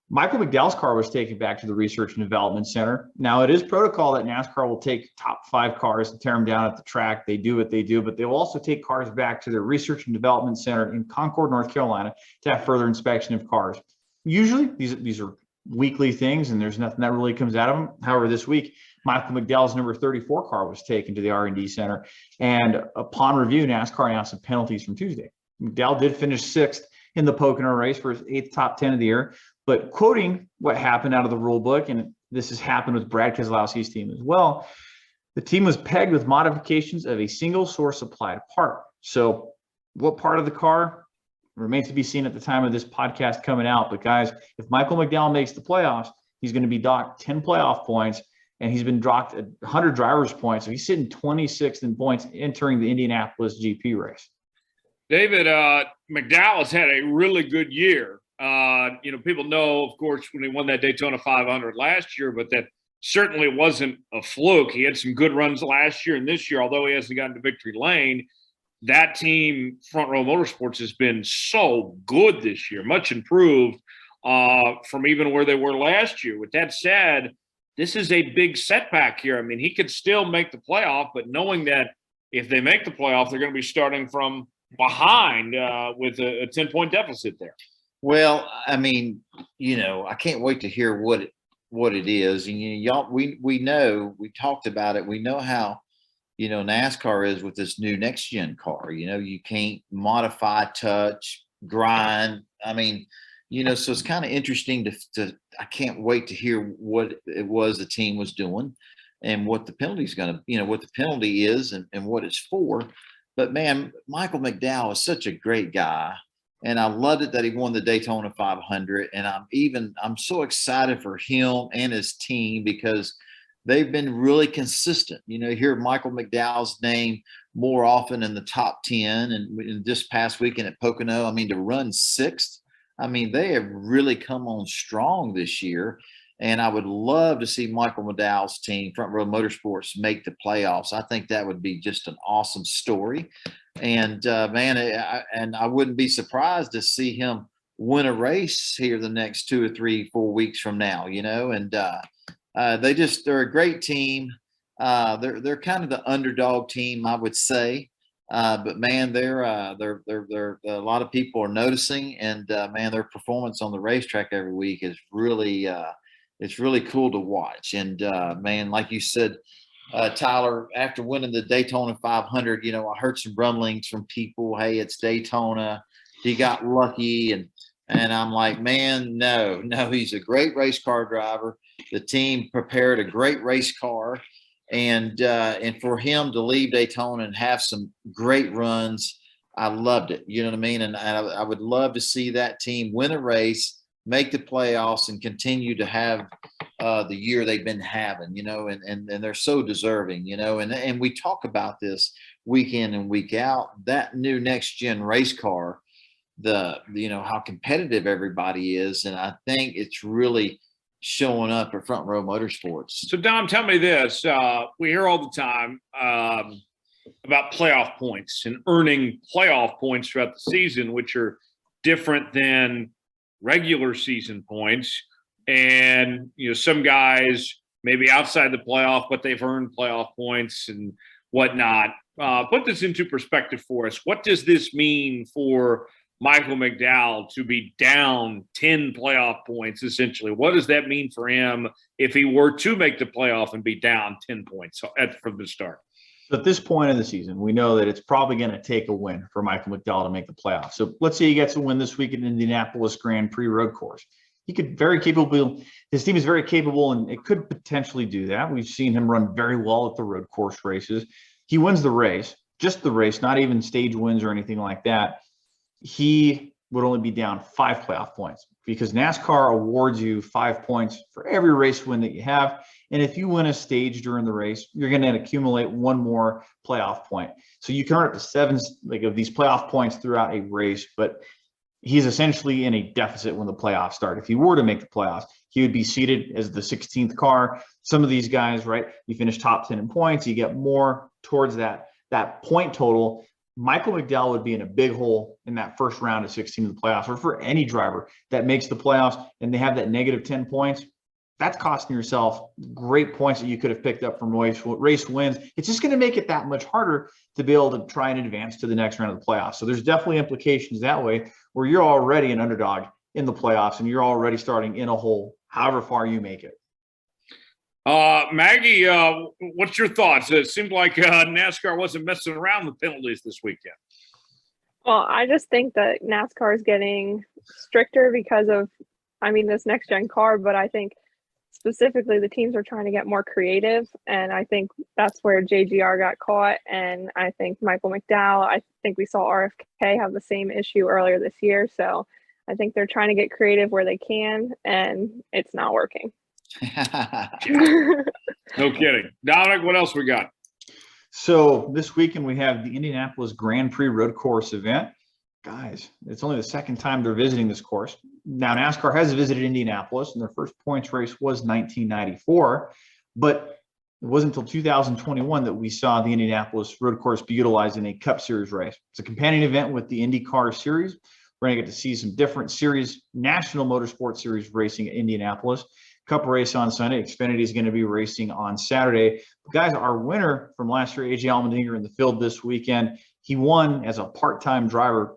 Michael McDowell's car was taken back to the Research and Development Center. Now, it is protocol that NASCAR will take top 5 cars and tear them down at the track. They do what they do, but they will also take cars back to their Research and Development Center in Concord, North Carolina, to have further inspection of cars. Usually, these are weekly things, and there's nothing that really comes out of them. However, this week, Michael McDowell's number 34 car was taken to the R&D Center, and upon review, NASCAR announced some penalties from Tuesday. McDowell did finish 6th in the Pocono race for his 8th top 10 of the year. But quoting what happened out of the rule book, and this has happened with Brad Keselowski's team as well, the team was pegged with modifications of a single source supplied part. So what part of the car remains to be seen at the time of this podcast coming out. But guys, if Michael McDowell makes the playoffs, he's going to be docked 10 playoff points, and he's been docked 100 driver's points. So he's sitting 26th in points entering the Indianapolis GP race. David, McDowell has had a really good year. People know, of course, when he won that Daytona 500 last year, but that certainly wasn't a fluke. He had some good runs last year and this year, although he hasn't gotten to victory lane. That team, Front Row Motorsports, has been so good this year, much improved from even where they were last year. With that said, this is a big setback here. I mean, he could still make the playoff, but knowing that if they make the playoff, they're going to be starting from behind with a 10-point deficit there. Well, I mean, I can't wait to hear what it is. And y'all, we know, we talked about it. We know how, NASCAR is with this new next gen car. You can't modify, touch, grind. I mean, so it's kind of interesting to I can't wait to hear what it was the team was doing and what the penalty is going to, what the penalty is and what it's for. But man, Michael McDowell is such a great guy. And I loved it that he won the Daytona 500. And I'm so excited for him and his team because they've been really consistent. Hear Michael McDowell's name more often in the top 10. And in this past weekend at Pocono, to run 6th, they have really come on strong this year. And I would love to see Michael McDowell's team, Front Row Motorsports, make the playoffs. I think that would be just an awesome story. And I wouldn't be surprised to see him win a race here the next 2 or 3, 4 weeks from now. And they're a great team. They're kind of the underdog team, I would say. But man, they're a lot of people are noticing, and man, their performance on the racetrack every week is really it's really cool to watch. And man, like you said, Tyler, after winning the Daytona 500, I heard some rumblings from people. Hey, it's Daytona. He got lucky, and I'm like, man, no, he's a great race car driver. The team prepared a great race car, and for him to leave Daytona and have some great runs, I loved it. You know what I mean? And I would love to see that team win a race, make the playoffs, and continue to have, the year they've been having, and they're so deserving, and we talk about this week in and week out, that new next gen race car, how competitive everybody is. And I think it's really showing up at Front Row Motorsports. So Dom, tell me this, we hear all the time about playoff points and earning playoff points throughout the season, which are different than regular season points. And, some guys maybe outside the playoff, but they've earned playoff points and whatnot. Put this into perspective for us. What does this mean for Michael McDowell to be down 10 playoff points, essentially? What does that mean for him if he were to make the playoff and be down 10 points from the start? So at this point in the season, we know that it's probably going to take a win for Michael McDowell to make the playoffs. So let's say he gets a win this week at Indianapolis Grand Prix road course. He could very capable. His team is very capable, and it could potentially do that. We've seen him run very well at the road course races. He wins the race, just the race, not even stage wins or anything like that. He would only be down 5 playoff points because NASCAR awards you 5 points for every race win that you have. And if you win a stage during the race, you're going to accumulate 1 more playoff point. So you can earn up to 7 of these playoff points throughout a race, but he's essentially in a deficit when the playoffs start. If he were to make the playoffs, he would be seated as the 16th car. Some of these guys, right, you finish top 10 in points, you get more towards that point total. Michael McDowell would be in a big hole in that first round of 16 of the playoffs, or for any driver that makes the playoffs and they have that negative 10 points. That's costing yourself great points that you could have picked up from race wins. It's just going to make it that much harder to be able to try and advance to the next round of the playoffs. So there's definitely implications that way where you're already an underdog in the playoffs and you're already starting in a hole, however far you make it. Maggie, what's your thoughts? It seemed like NASCAR wasn't messing around with penalties this weekend. Well, I just think that NASCAR is getting stricter because of, this next gen car, but I think specifically the teams are trying to get more creative, and I think that's where JGR got caught, and I think Michael McDowell, I think we saw RFK have the same issue earlier this year, so I think they're trying to get creative where they can, and it's not working. No kidding. Dominic, what else we got? So this weekend we have the Indianapolis Grand Prix road course event. Guys, it's only the second time they're visiting this course. Now, NASCAR has visited Indianapolis, and their first points race was 1994, but it wasn't until 2021 that we saw the Indianapolis road course be utilized in a Cup Series race. It's a companion event with the IndyCar Series. We're going to get to see some different series, National Motorsport Series racing at Indianapolis. Cup race on Sunday. Xfinity is going to be racing on Saturday. But guys, our winner from last year, AJ Allmendinger, in the field this weekend, he won as a part-time driver.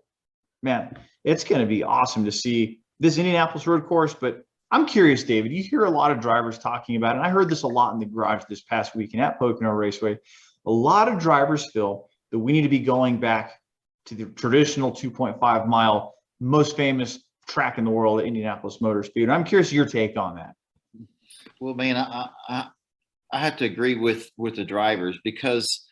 Man, it's going to be awesome to see this Indianapolis road course. But I'm curious, David, you hear a lot of drivers talking about it. And I heard this a lot in the garage this past weekend at Pocono Raceway. A lot of drivers feel that we need to be going back to the traditional 2.5 mile, most famous track in the world at Indianapolis Motor Speedway. I'm curious your take on that. Well, man, I have to agree with the drivers because,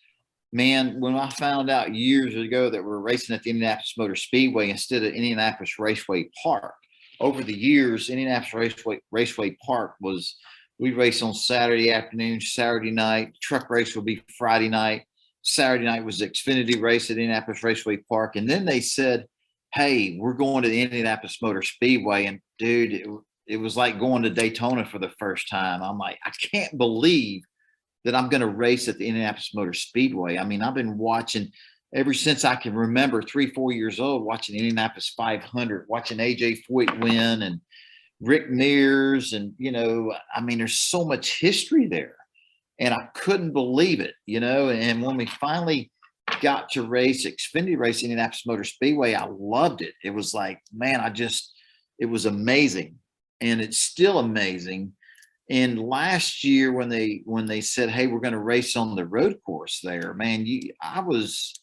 man, when I found out years ago that we're racing at the Indianapolis Motor Speedway instead of Indianapolis Raceway Park, over the years, Indianapolis Raceway Park we race on Saturday afternoon, Saturday night. Truck race will be Friday night. Saturday night was the Xfinity race at Indianapolis Raceway Park. And then they said, hey, we're going to the Indianapolis Motor Speedway. And, dude, it was like going to Daytona for the first time. I'm like, I can't believe that I'm going to race at the Indianapolis Motor Speedway. I've been watching ever since I can remember, 3-4 years old, watching Indianapolis 500, watching AJ Foyt win and Rick Mears. And, there's so much history there. And I couldn't believe it, and when we finally got to race Xfinity race Indianapolis Motor Speedway, I loved it. It was like, man, it was amazing. And it's still amazing. And last year when they said, hey, we're going to race on the road course there, man, I was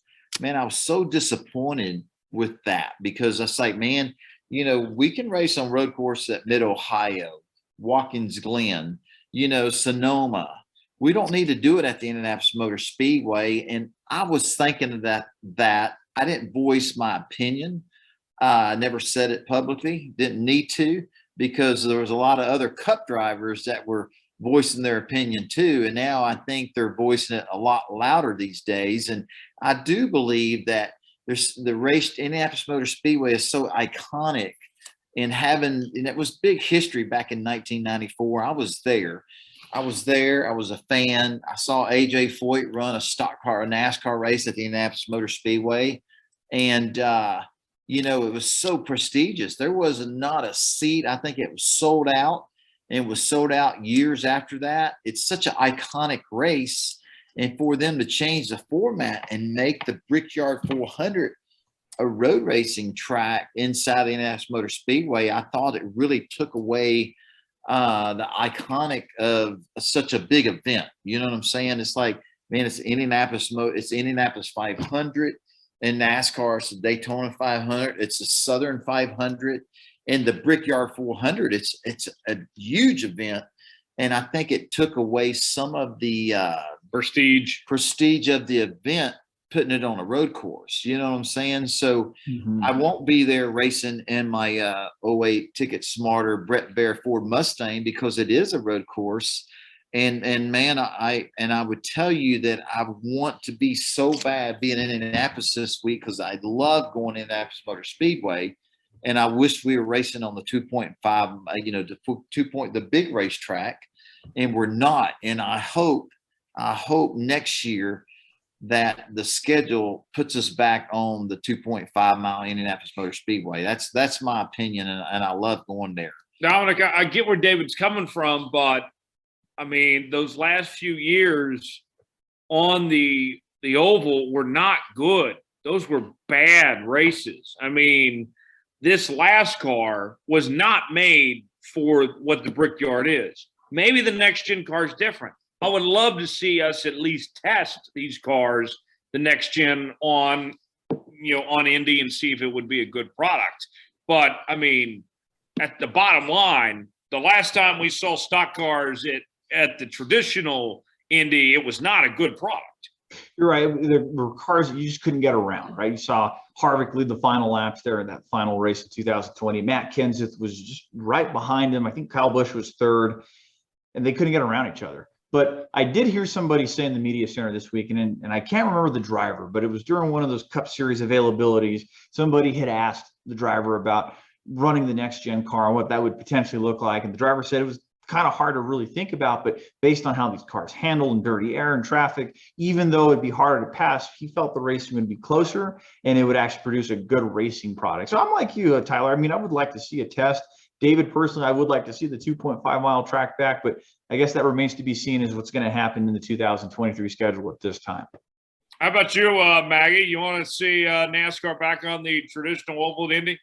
so disappointed with that because I was like, man, we can race on road course at Mid-Ohio, Watkins Glen, Sonoma. We don't need to do it at the Indianapolis Motor Speedway. And I was thinking that I didn't voice my opinion. I never said it publicly, didn't need to. because there was a lot of other cup drivers that were voicing their opinion too. And now I think they're voicing it a lot louder these days. And I do believe that Indianapolis Motor Speedway is so iconic in having, and it was big history back in 1994. I was there. I was a fan. I saw AJ Foyt run a NASCAR race at the Indianapolis Motor Speedway. And, it was so prestigious. There was not a seat. I think it was sold out, and it was sold out years after that. It's such an iconic race. And for them to change the format and make the Brickyard 400 a road racing track inside the Indianapolis Motor Speedway, I thought it really took away the iconic of such a big event. You know what I'm saying? It's like, man, it's Indianapolis 500, and NASCAR, it's the Daytona 500, it's the Southern 500, and the Brickyard 400. It's a huge event, and I think it took away some of the prestige of the event, putting it on a road course. You know what I'm saying? So I won't be there racing in my 08 TicketSmarter Brett Bear Ford Mustang, because it is a road course. And man, I would tell you that I want to be so bad being in Indianapolis this week, because I love going to Indianapolis Motor Speedway. And I wish we were racing on the 2.5, the big racetrack, and we're not. And I hope next year that the schedule puts us back on the 2.5 mile Indianapolis Motor Speedway. That's my opinion, and I love going there. Dominic, I get where David's coming from, but I mean, those last few years on the oval were not good. Those were bad races. I mean, this last car was not made for what the Brickyard is. Maybe the next gen car is different. I would love to see us at least test these cars, the next gen, on Indy, and see if it would be a good product. But I mean, at the bottom line, the last time we saw stock cars at the traditional Indy, it was not a good product. You're right. There were cars that you just couldn't get around, right? You saw Harvick lead the final laps there in that final race in 2020. Matt Kenseth was just right behind him. I think Kyle Busch was third, and they couldn't get around each other. But I did hear somebody say in the media center this week, and I can't remember the driver, but it was during one of those Cup Series availabilities. Somebody had asked the driver about running the next gen car and what that would potentially look like. And the driver said it was kind of hard to really think about, but based on how these cars handle in dirty air and traffic, even though it'd be harder to pass, he felt the racing would be closer and it would actually produce a good racing product. So I'm like you, Tyler. I mean, I would like to see a test. David, personally, I would like to see the 2.5 mile track back, but I guess that remains to be seen as what's going to happen in the 2023 schedule at this time. How about you, Maggie? You want to see NASCAR back on the traditional oval at Indy?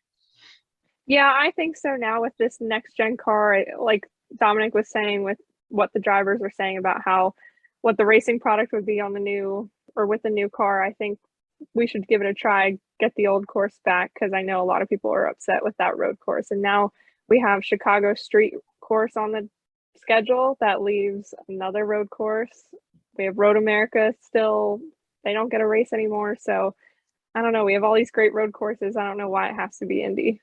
Yeah, I think so now with this next gen car, like Dominic was saying, with what the drivers were saying about what the racing product would be on with the new car. I think we should give it a try, get the old course back, because I know a lot of people are upset with that road course. And now we have Chicago street course on the schedule that leaves another road course. We have Road America still. They don't get a race anymore. So I don't know. We have all these great road courses. I don't know why it has to be Indy.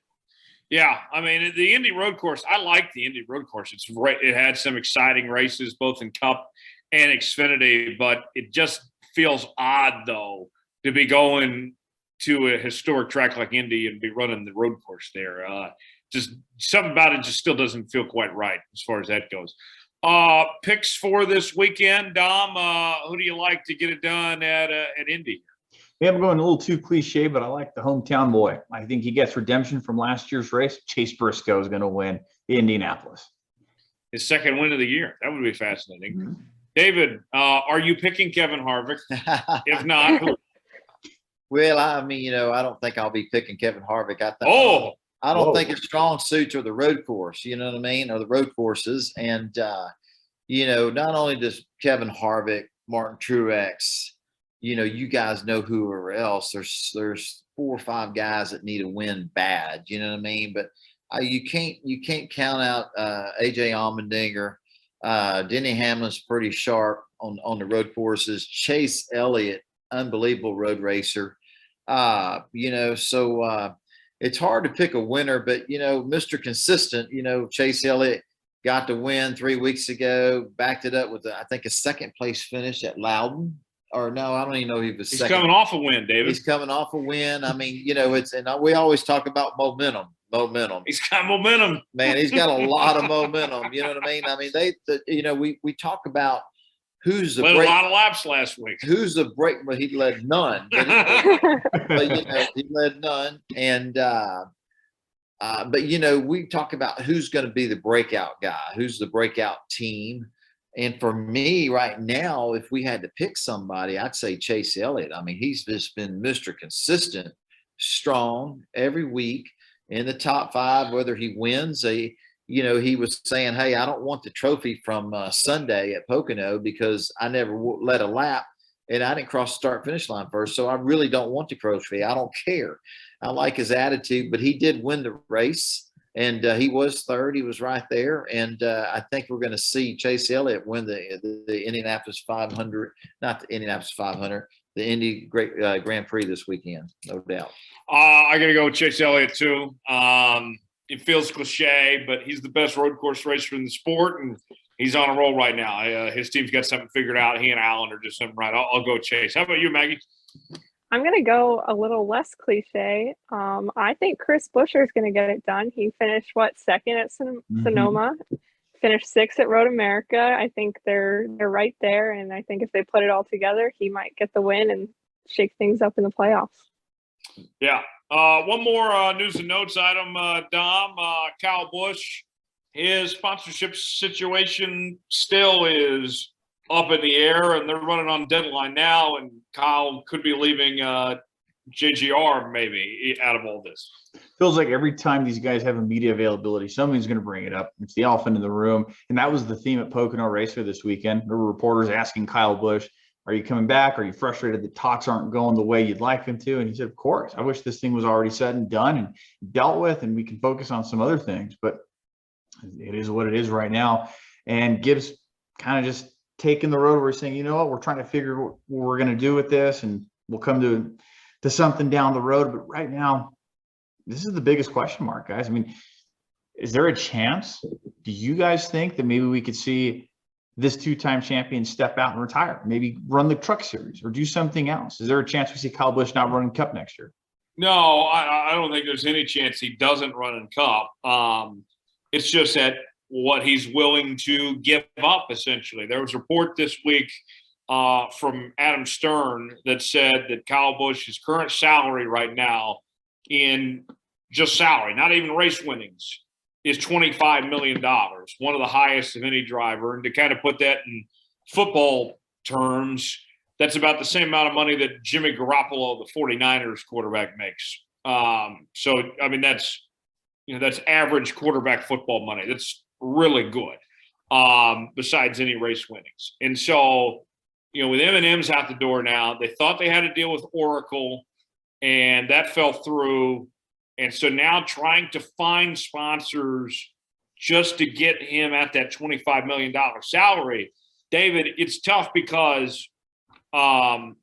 Yeah, I mean, the Indy road course, I like the Indy road course. It had some exciting races, both in Cup and Xfinity, but it just feels odd, though, to be going to a historic track like Indy and be running the road course there. Just something about it just still doesn't feel quite right as far as that goes. Picks for this weekend, Dom. Who do you like to get it done at Indy? Yeah, I'm going a little too cliche, but I like the hometown boy. I think he gets redemption from last year's race. Chase Briscoe is going to win Indianapolis. His second win of the year. That would be fascinating. Mm-hmm. David, are you picking Kevin Harvick? If not, who? Well, I mean, I don't think I'll be picking Kevin Harvick. I don't think his strong suits are the road course, you know what I mean, or the road courses. And, not only does Kevin Harvick, Martin Truex, you guys know whoever else. There's 4 or 5 guys that need to win bad, you know what I mean? But you can't count out AJ Allmendinger. Denny Hamlin's pretty sharp on the road courses. Chase Elliott, unbelievable road racer. it's hard to pick a winner, but Mr. Consistent, Chase Elliott got the win 3 weeks ago, backed it up with I think a second place finish at Loudon. Or no, I don't even know if he was He's second. coming off a win, David. He's coming off a win. I mean, we always talk about momentum. He's got momentum. Man, he's got a lot of momentum. You know what I mean? I mean, we talk about who's the led break. A lot of laps last week. Who's the break? But he led none. But he led none. And but we talk about who's going to be the breakout guy, who's the breakout team. And for me right now, if we had to pick somebody, I'd say Chase Elliott. I mean, he's just been Mr. Consistent, strong every week in the top 5, whether he wins. He was saying, hey, I don't want the trophy from Sunday at Pocono because I never led a lap and I didn't cross the start finish line first. So I really don't want the trophy. I don't care. I like his attitude, but he did win the race. And he was third. He was right there. And I think we're going to see Chase Elliott win the Indianapolis 500, not the Indianapolis 500, the Indy Grand Prix this weekend, no doubt. I got to go with Chase Elliott, too. It feels cliche, but he's the best road course racer in the sport, and he's on a roll right now. His team's got something figured out. He and Allen are just something right. I'll go Chase. How about you, Maggie? I'm going to go a little less cliche. I think Chris Buescher is going to get it done. He finished, second at Sonoma, finished 6th at Road America. I think they're right there, and I think if they put it all together, he might get the win and shake things up in the playoffs. Yeah. One more news and notes item, Dom. Kyle Busch, his sponsorship situation still is up in the air, and they're running on deadline now, and Kyle could be leaving JGR maybe out of all this. Feels like every time these guys have a media availability, somebody's going to bring it up. It's the elephant in the room. And that was the theme at Pocono Raceway this weekend. There were reporters asking Kyle Busch, are you coming back? Are you frustrated that talks aren't going the way you'd like them to? And he said, of course. I wish this thing was already said and done and dealt with, and we can focus on some other things. But it is what it is right now. And Gibbs kind of just taking the road where we're saying, you know what, we're trying to figure what we're going to do with this, and we'll come to something down the road. But right now, this is the biggest question mark, guys. I mean, is there a chance? Do you guys think that maybe we could see this 2-time champion step out and retire, maybe run the truck series or do something else? Is there a chance we see Kyle Busch not running Cup next year? No, I don't think there's any chance he doesn't run in Cup. It's just that what he's willing to give up, essentially. There was a report this week from Adam Stern that said that Kyle Busch's current salary right now, in just salary, not even race winnings, is $25 million, one of the highest of any driver. And to kind of put that in football terms, that's about the same amount of money that Jimmy Garoppolo, the 49ers quarterback, makes. So, I mean, that's average quarterback football money. That's really good, besides any race winnings. And so, with M&M's out the door now, they thought they had a deal with Oracle, and that fell through. And so now trying to find sponsors just to get him at that $25 million salary, David, it's tough because, in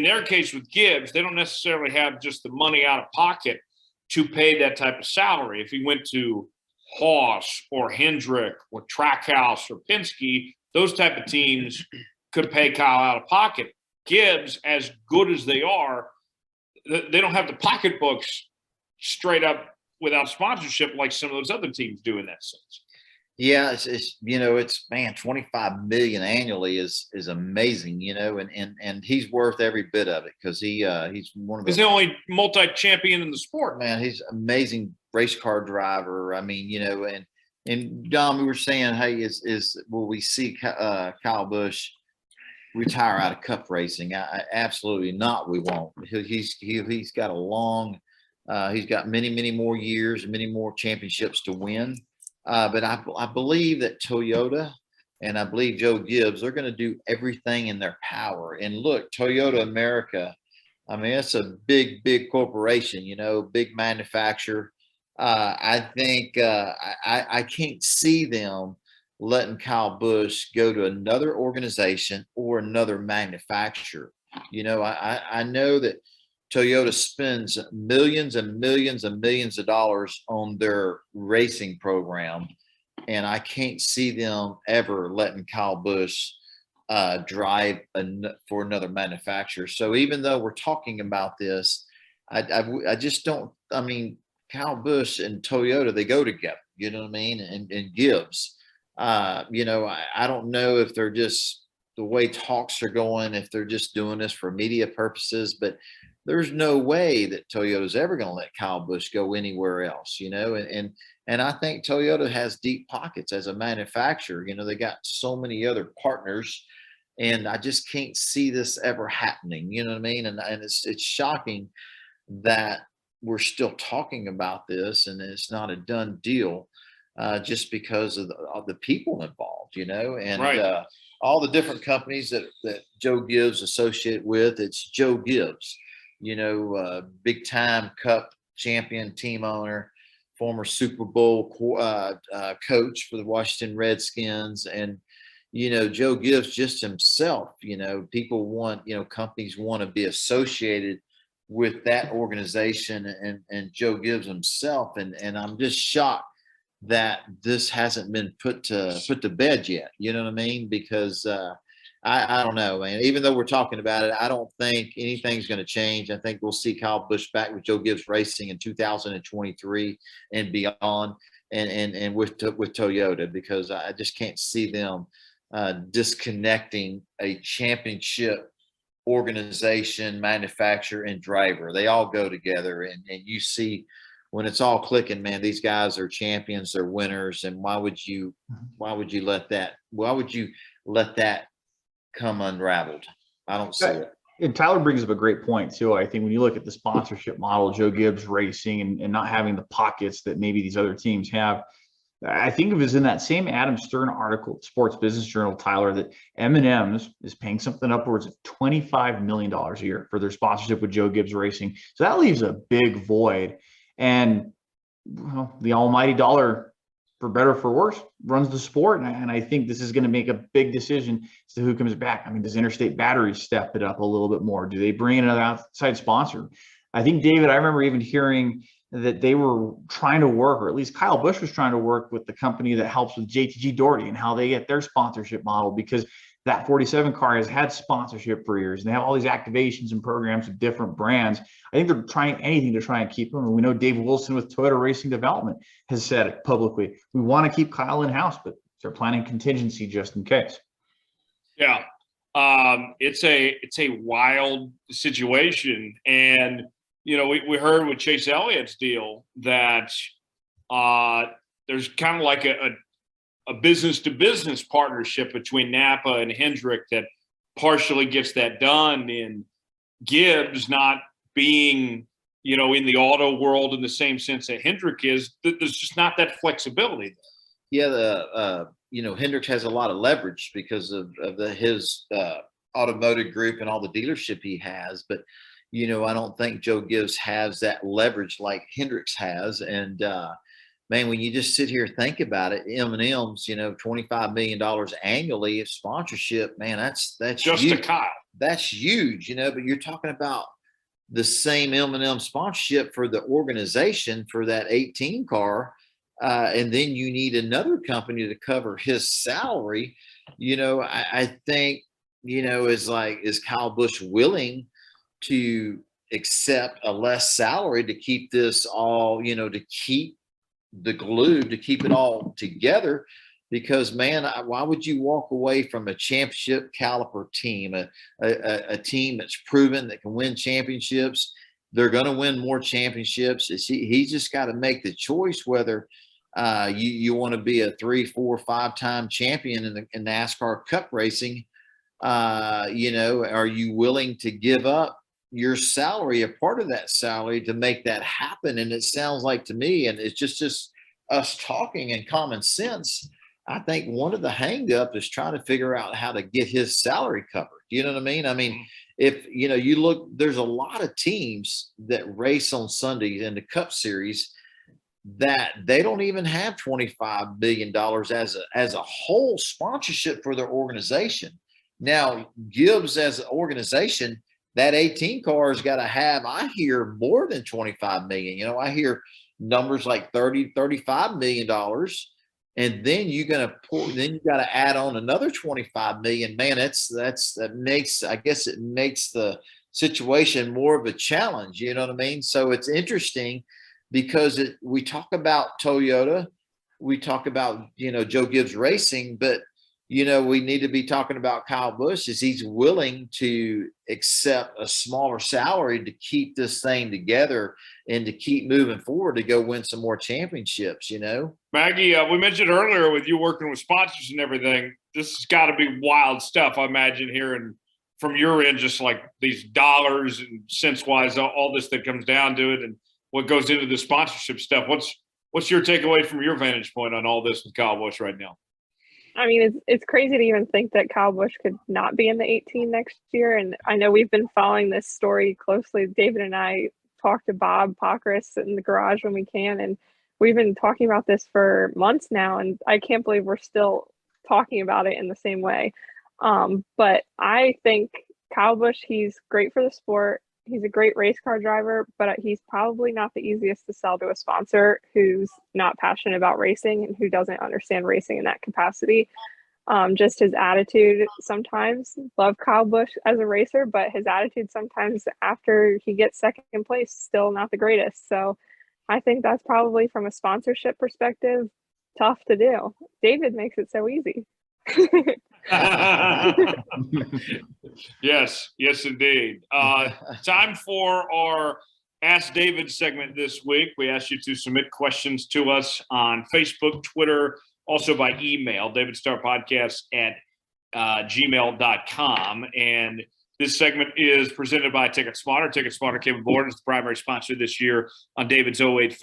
their case with Gibbs, they don't necessarily have just the money out of pocket to pay that type of salary. If he went to Haas or Hendrick or Trackhouse or Penske, those type of teams could pay Kyle out of pocket. Gibbs, as good as they are, they don't have the pocketbooks straight up without sponsorship like some of those other teams do in that sense. Yeah, it's man, 25 million annually is amazing, and he's worth every bit of it because he's one of he's the only multi-champion in the sport. Man, he's an amazing race car driver. I mean, and Dom, we were saying, hey, will we see Kyle Busch retire out of Cup racing? Absolutely not. We won't. He's got a long. He's got many more years and many more championships to win. But I believe that Toyota and I believe Joe Gibbs are going to do everything in their power. And look, Toyota America, I mean, it's a big corporation, big manufacturer. I think I can't see them letting Kyle Busch go to another organization or another manufacturer. I know that Toyota spends millions and millions and millions of dollars on their racing program, and I can't see them ever letting Kyle Busch drive for another manufacturer. So even though we're talking about this, I just don't. I mean, Kyle Busch and Toyota, they go together. You know what I mean? And Gibbs. You know, I don't know if they're just the way talks are going, if they're just doing this for media purposes, but there's no way that Toyota's ever going to let Kyle Busch go anywhere else, you know, and I think Toyota has deep pockets as a manufacturer. You know, they got so many other partners, and I just can't see this ever happening. You know what I mean? And it's shocking that we're still talking about this and it's not a done deal, just because of the people involved, you know, and Right. all the different companies that Joe Gibbs associated with. It's Joe Gibbs, you know, big time Cup champion, team owner, former Super Bowl coach for the Washington Redskins. And, you know, Joe Gibbs just himself, you know, people want, you know, companies want to be associated with that organization and Joe Gibbs himself. And I'm just shocked that this hasn't been put to bed yet. You know what I mean? Because I don't know, man. Even though we're talking about it, I don't think anything's going to change. I think we'll see Kyle Busch back with Joe Gibbs Racing in 2023 and beyond, and with Toyota, because I just can't see them disconnecting a championship organization, manufacturer, and driver. They all go together, and you see when it's all clicking, man, these guys are champions, they're winners. And why would you let that come unraveled? I don't see it. And Tyler brings up a great point too. I think when you look at the sponsorship model, Joe Gibbs Racing, and not having the pockets that maybe these other teams have, I think it was in that same Adam Stern article, Sports Business Journal, Tyler, that M&M's is paying something upwards of $25 million a year for their sponsorship with Joe Gibbs Racing. So that leaves a big void. And well, the almighty dollar, for better or for worse, runs the sport. And I think this is going to make a big decision as to who comes back. I mean, does Interstate Batteries step it up a little bit more? Do they bring in another outside sponsor? I think, David, I remember even hearing that they were trying to work, or at least Kyle Busch was trying to work with the company that helps with JTG Doherty and how they get their sponsorship model, because that 47 car has had sponsorship for years, and they have all these activations and programs with different brands. I think they're trying anything to try and keep them. And we know Dave Wilson with Toyota Racing Development has said it publicly. We want to keep Kyle in-house, but they're planning contingency just in case. Yeah. It's a wild situation. And, you know, we heard with Chase Elliott's deal that there's kind of like a business-to-business partnership between Napa and Hendrick that partially gets that done. In Gibbs not being, you know, in the auto world in the same sense that Hendrick is, there's just not that flexibility there. Yeah, you know, Hendrick has a lot of leverage because of his automotive group and all the dealership he has. But, you know, I don't think Joe Gibbs has that leverage like Hendricks has. And, man, when you just sit here and think about it, M&M's, you know, $25 million annually of sponsorship, man, that's Just huge. a Kyle. That's huge, you know, but you're talking about the same M&M sponsorship for the organization for that 18 car. And then you need another company to cover his salary. You know, I think, you know, is Kyle Busch willing to accept a less salary to keep this all, you know, to keep the glue, to keep it all together? Because, man, why would you walk away from a championship caliber team, a team that's proven that can win championships? They're going to win more championships. He's just got to make the choice whether you want to be a 3, 4, 5-time champion in NASCAR Cup racing. You know, are you willing to give up your salary, a part of that salary, to make that happen? And it sounds like to me, and it's just us talking and common sense, I think one of the hang-up is trying to figure out how to get his salary covered. You know what I mean? I mean, if, you know, you look, there's a lot of teams that race on Sundays in the Cup Series that they don't even have $25 billion as a whole sponsorship for their organization. Now, Gibbs as an organization that 18 car's got to have, I hear more than 25 million. You know, I hear numbers like 30, $35 million. And then you're going to then you got to add on another 25 million. Man, that makes, I guess it makes the situation more of a challenge. You know what I mean? So it's interesting because we talk about Toyota, we talk about, Joe Gibbs Racing, but we need to be talking about Kyle Busch. Is he's willing to accept a smaller salary to keep this thing together and to keep moving forward to go win some more championships, Maggie, we mentioned earlier with you working with sponsors and everything, this has got to be wild stuff, I imagine, hearing from your end, just like these dollars and cents wise, all this that comes down to it and what goes into the sponsorship stuff. What's your takeaway from your vantage point on all this with Kyle Busch right now? I mean, it's crazy to even think that Kyle Busch could not be in the 18 next year. And I know we've been following this story closely. David and I talk to Bob Pockris in the garage when we can, and we've been talking about this for months now. And I can't believe we're still talking about it in the same way. But I think Kyle Busch, he's great for the sport. He's a great race car driver, but he's probably not the easiest to sell to a sponsor who's not passionate about racing and who doesn't understand racing in that capacity. Just his attitude sometimes. Love Kyle Busch as a racer, but his attitude sometimes after he gets second place, still not the greatest. So I think that's probably, from a sponsorship perspective, tough to do. David makes it so easy. Yes, indeed. Time for our Ask David segment this week. We asked you to submit questions to us on Facebook, Twitter, also by email, davidstarrpodcast@gmail.com. And this segment is presented by TicketSmarter. TicketSmarter came aboard as the primary sponsor this year on David's 08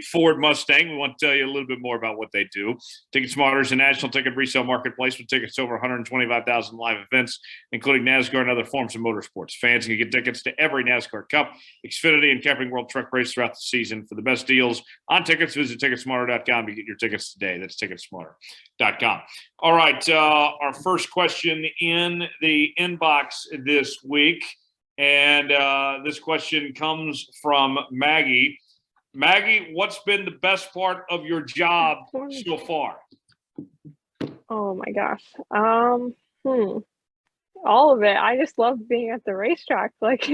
Ford Mustang. We want to tell you a little bit more about what they do. TicketSmarter is a national ticket resale marketplace with tickets to over 125,000 live events, including NASCAR and other forms of motorsports. Fans can get tickets to every NASCAR Cup, Xfinity, and Camping World Truck race throughout the season. For the best deals on tickets, visit TicketSmarter.com to get your tickets today. That's TicketSmarter.com. All right, our first question in the inbox this week, and this question comes from Maggie. Maggie, what's been the best part of your job so far? Oh my gosh. All of it. I just love being at the racetrack. Like,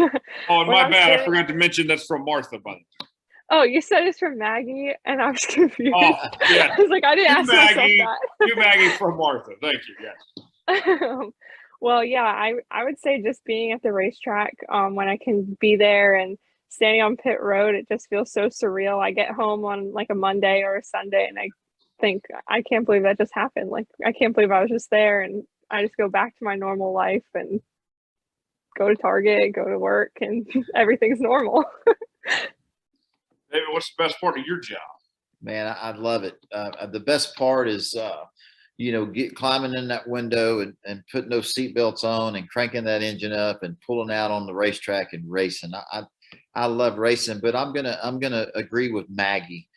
oh, my bad. I forgot to mention that's from Martha, by the way. Oh, you said it's from Maggie, and I was confused. Oh, yeah. I was like, I didn't ask Maggie, myself that. You, Maggie, from Martha. Thank you. Yes. Well, yeah, I would say just being at the racetrack, when I can be there and standing on pit road, it just feels so surreal. I get home on like a Monday or a Sunday, and I think, I can't believe that just happened. Like, I can't believe I was just there, and I just go back to my normal life and go to Target, go to work, and everything's normal. David, what's the best part of your job? Man, I love it. The best part is, climbing in that window and putting those seatbelts on and cranking that engine up and pulling out on the racetrack and racing. I love racing, but I'm gonna agree with Maggie.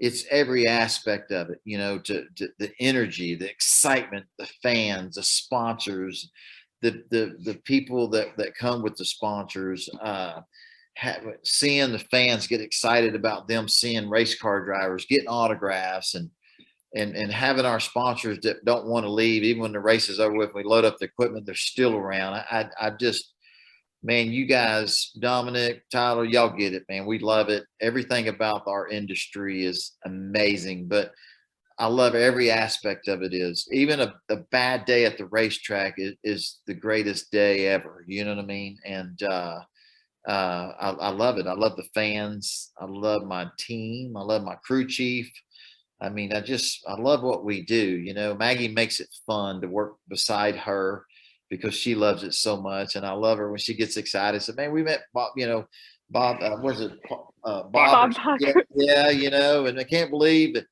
It's every aspect of it, to the energy, the excitement, the fans, the sponsors, the people that come with the sponsors. Seeing the fans get excited about them seeing race car drivers getting autographs and having our sponsors that don't want to leave, even when the race is over with, we load up the equipment, they're still around. I just, man, you guys, Dominic, Tyler, y'all get it, man. We love it. Everything about our industry is amazing, but I love every aspect of it. Is even a bad day at the racetrack is the greatest day ever. You know what I mean? And, I love it. I love the fans. I love my team. I love my crew chief. I mean, I love what we do. Maggie makes it fun to work beside her because she loves it so much. And I love her when she gets excited. So, man, we met Bob, Bob, was it Bob? Yeah, and I can't believe that,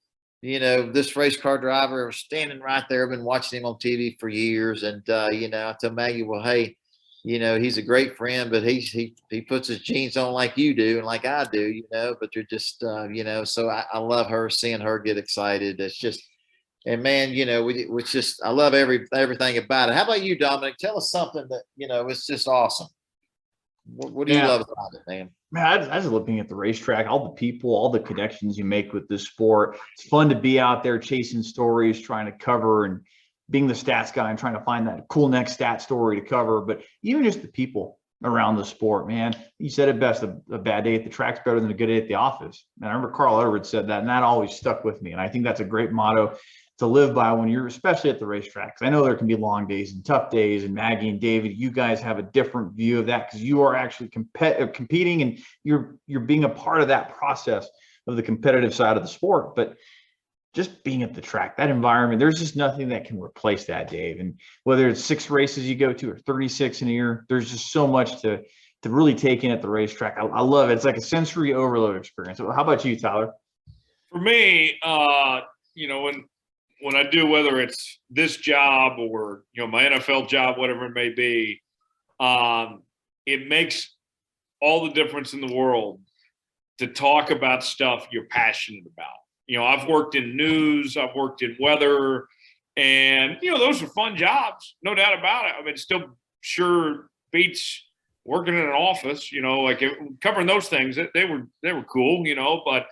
this race car driver was standing right there. I've been watching him on TV for years. And, I tell Maggie, well, hey, he's a great friend, but he puts his jeans on like you do and like I do, but you're just, so I love her, seeing her get excited. And man, it's just, I love everything about it. How about you, Dominic? Tell us something that, it's just awesome. What do you love about it, man? Man, I just looking at the racetrack, all the people, all the connections you make with this sport. It's fun to be out there chasing stories, trying to cover and being the stats guy and trying to find that cool next stat story to cover. But even just the people around the sport, man, you said it best, a bad day at the track's better than a good day at the office. And I remember Carl Edwards said that, and that always stuck with me. And I think that's a great motto to live by when you're, especially at the racetrack. Because I know there can be long days and tough days, and Maggie and David, you guys have a different view of that because you are actually competing and you're being a part of that process of the competitive side of the sport. But just being at the track, that environment, there's just nothing that can replace that, Dave. And whether it's 6 races you go to or 36 in a year, there's just so much to really take in at the racetrack. I love it. It's like a sensory overload experience. How about you, Tyler? For me, when I do, whether it's this job or, my NFL job, whatever it may be, it makes all the difference in the world to talk about stuff you're passionate about. I've worked in news, I've worked in weather, and, those are fun jobs, no doubt about it. I mean, it still sure beats working in an office, covering those things, they were cool, but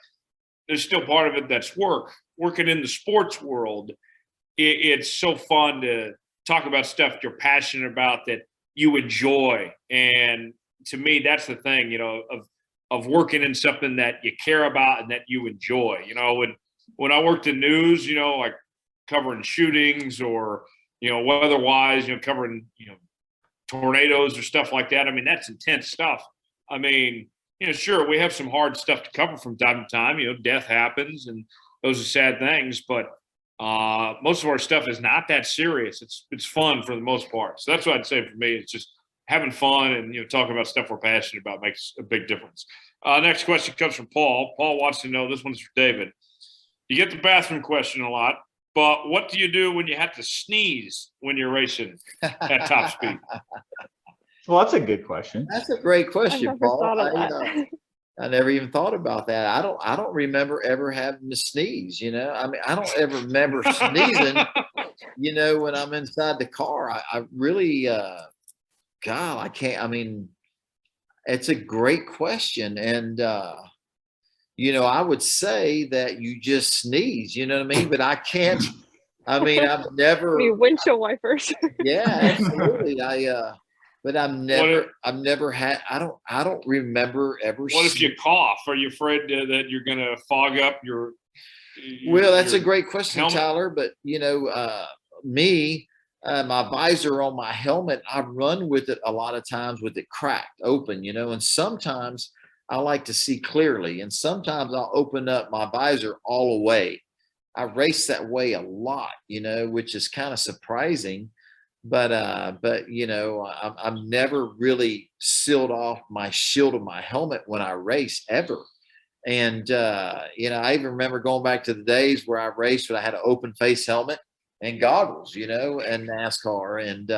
there's still part of it that's work. Working in the sports world, it's so fun to talk about stuff you're passionate about that you enjoy. And to me, that's the thing, of working in something that you care about and that you enjoy. When I worked in news, like covering shootings or, weather-wise, covering, tornadoes or stuff like that. I mean, that's intense stuff. I mean, sure, we have some hard stuff to cover from time to time. Death happens and those are sad things, but most of our stuff is not that serious. It's fun for the most part. So that's what I'd say for me. It's just having fun and, talking about stuff we're passionate about makes a big difference. Next question comes from Paul. Paul wants to know, this one's for David. You get the bathroom question a lot, but what do you do when you have to sneeze when you're racing at top speed? Well, that's a good question. That's a great question, never Paul. thought of that. I never even thought about that. I don't remember ever having to sneeze, I mean, I don't ever remember sneezing, when I'm inside the car. I really, God, I can't, I mean, it's a great question. And, I would say that you just sneeze, you know what I mean? But I can't, I've never. Windshield wipers. Yeah, absolutely. But I've never had, I don't remember ever. What if you cough? Are you afraid that you're going to fog up your well, that's a great question, helmet? Tyler. But, my visor on my helmet, I run with it a lot of times with it cracked open, and sometimes I like to see clearly. And sometimes I'll open up my visor all the way. I race that way a lot, which is kind of surprising. But I've never really sealed off my shield of my helmet when I race ever. And, I even remember going back to the days where I raced when I had an open face helmet and goggles, and NASCAR. And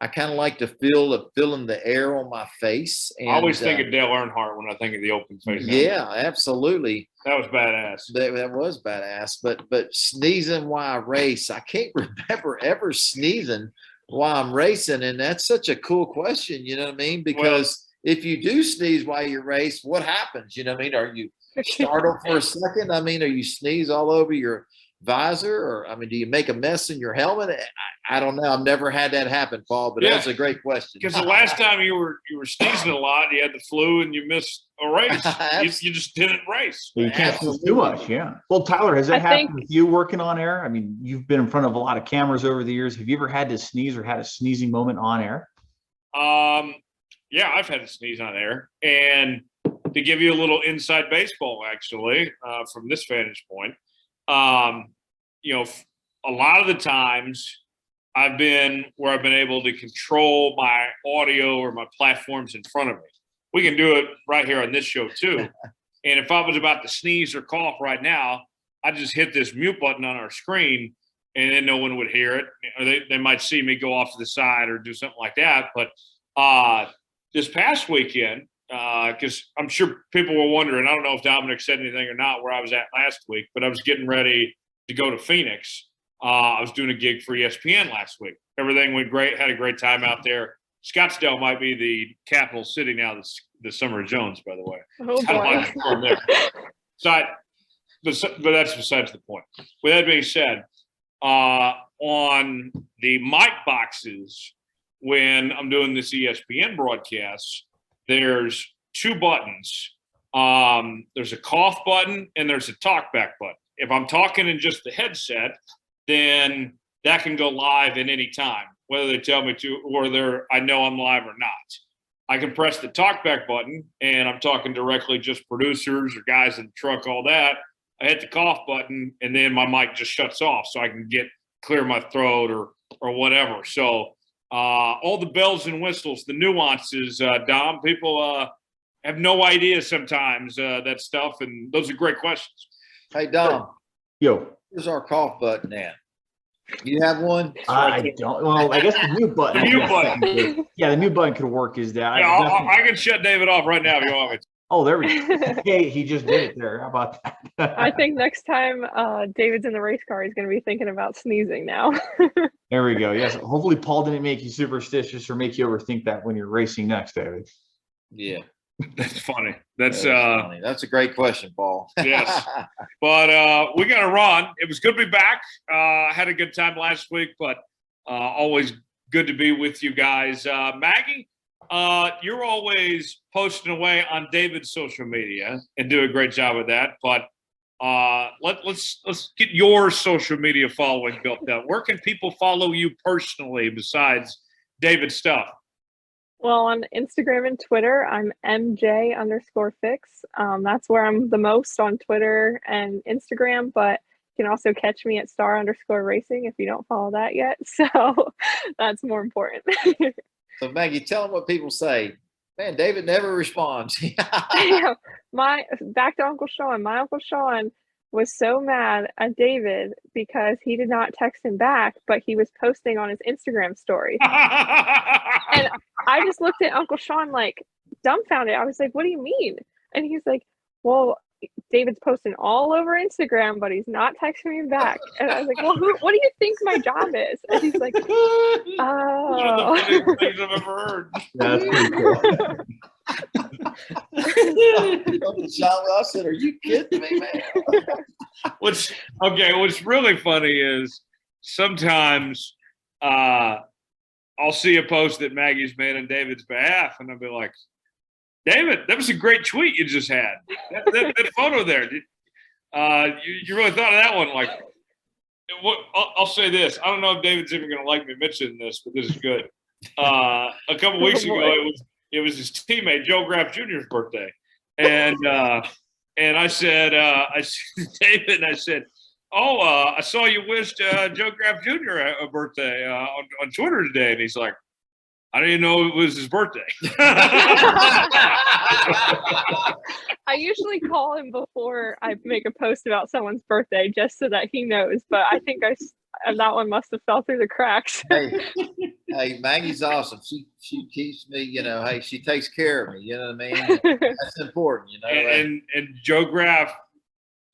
I kind of like to feeling the air on my face. And, I always think of Dale Earnhardt when I think of the open face helmet. Yeah, absolutely. That was badass. That was badass. But sneezing while I race, I can't remember ever sneezing while I'm racing. And that's such a cool question, you know what I mean? Because if you do sneeze while you race, what happens? You know what I mean? Are you startled for a second? I mean, are you sneeze all over your visor? Or, do you make a mess in your helmet? I don't know. I've never had that happen, Paul, but that's a great question. Because the last time you were sneezing a lot, you had the flu and you missed a race. You just didn't race. You can't sneeze too much, yeah. Well, Tyler, has that happened with you working on air? I mean, you've been in front of a lot of cameras over the years. Have you ever had to sneeze or had a sneezing moment on air? Yeah, I've had to sneeze on air. And to give you a little inside baseball, actually, from this vantage point, a lot of the times I've been where I've been able to control my audio or my platforms in front of me. We can do it right here on this show too. And if I was about to sneeze or cough right now, I just hit this mute button on our screen and then no one would hear it. Or they might see me go off to the side or do something like that. But this past weekend, because I'm sure people were wondering, I don't know if Dominic said anything or not where I was at last week, but I was getting ready to go to Phoenix I was doing a gig for ESPN last week. Everything went great. Had a great time out there. Scottsdale might be the capital city now. The Summer of Jones, by the way. Oh boy. There. But that's besides the point. With that being said, on the mic boxes, when I'm doing this ESPN broadcast, there's two buttons. There's a cough button and there's a talkback button. If I'm talking in just the headset, then that can go live at any time, whether they tell me to or I know I'm live or not. I can press the talkback button and I'm talking directly just producers or guys in the truck, all that. I hit the cough button and then my mic just shuts off so I can clear my throat or whatever. So all the bells and whistles, the nuances, Dom, people have no idea sometimes that stuff. And those are great questions. Hey, Dom. Yo. Here's our cough button now. You have one? I don't. Well, I guess the new button. The new button. Yeah, the new button could work. Is that? Yeah, I can shut David off right now if you want me to. Oh, there we go. Hey, he just did it there. How about that? I think next time David's in the race car, he's going to be thinking about sneezing now. There we go. Yes. Hopefully, Paul didn't make you superstitious or make you overthink that when you're racing next, David. Yeah. That's funny. That's funny. That's a great question, Paul. Yes. But we got to run. It was good to be back. I had a good time last week, but always good to be with you guys. Maggie, you're always posting away on David's social media and do a great job with that. But let's get your social media following built up. Where can people follow you personally besides David's stuff? Well, on Instagram and Twitter, I'm MJ_Fix. That's where I'm the most on Twitter and Instagram, but you can also catch me at Starr_Racing if you don't follow that yet. So that's more important. So Maggie, tell them what people say. Man, David never responds. Yeah, back to Uncle Sean. My Uncle Sean was so mad at David because he did not text him back, but he was posting on his Instagram story. And I just looked at Uncle Sean like dumbfounded. I was like, what do you mean? And he's like, well, David's posting all over Instagram, but he's not texting me back. And I was like, well, what do you think my job is? And he's like, oh. One of the funniest things I've ever heard. That's pretty cool. Uncle Sean, I said, are you kidding me, man? What's really funny is sometimes I'll see a post that Maggie's made on David's behalf, and I'll be like, David, that was a great tweet you just had. That photo there. You really thought of that one. Like, I'll say this. I don't know if David's even going to like me mentioning this, but this is good. A couple weeks ago, it was his teammate, Joe Graff Jr.'s birthday. And I said, David, I said, I saw you wished Joe Graff Jr. a birthday on Twitter today. And he's like, I didn't even know it was his birthday. I usually call him before I make a post about someone's birthday just so that he knows. But I think that one must have fell through the cracks. Hey, Maggie's awesome. She keeps me, hey, she takes care of me. You know what I mean? That's important, And Joe Graff,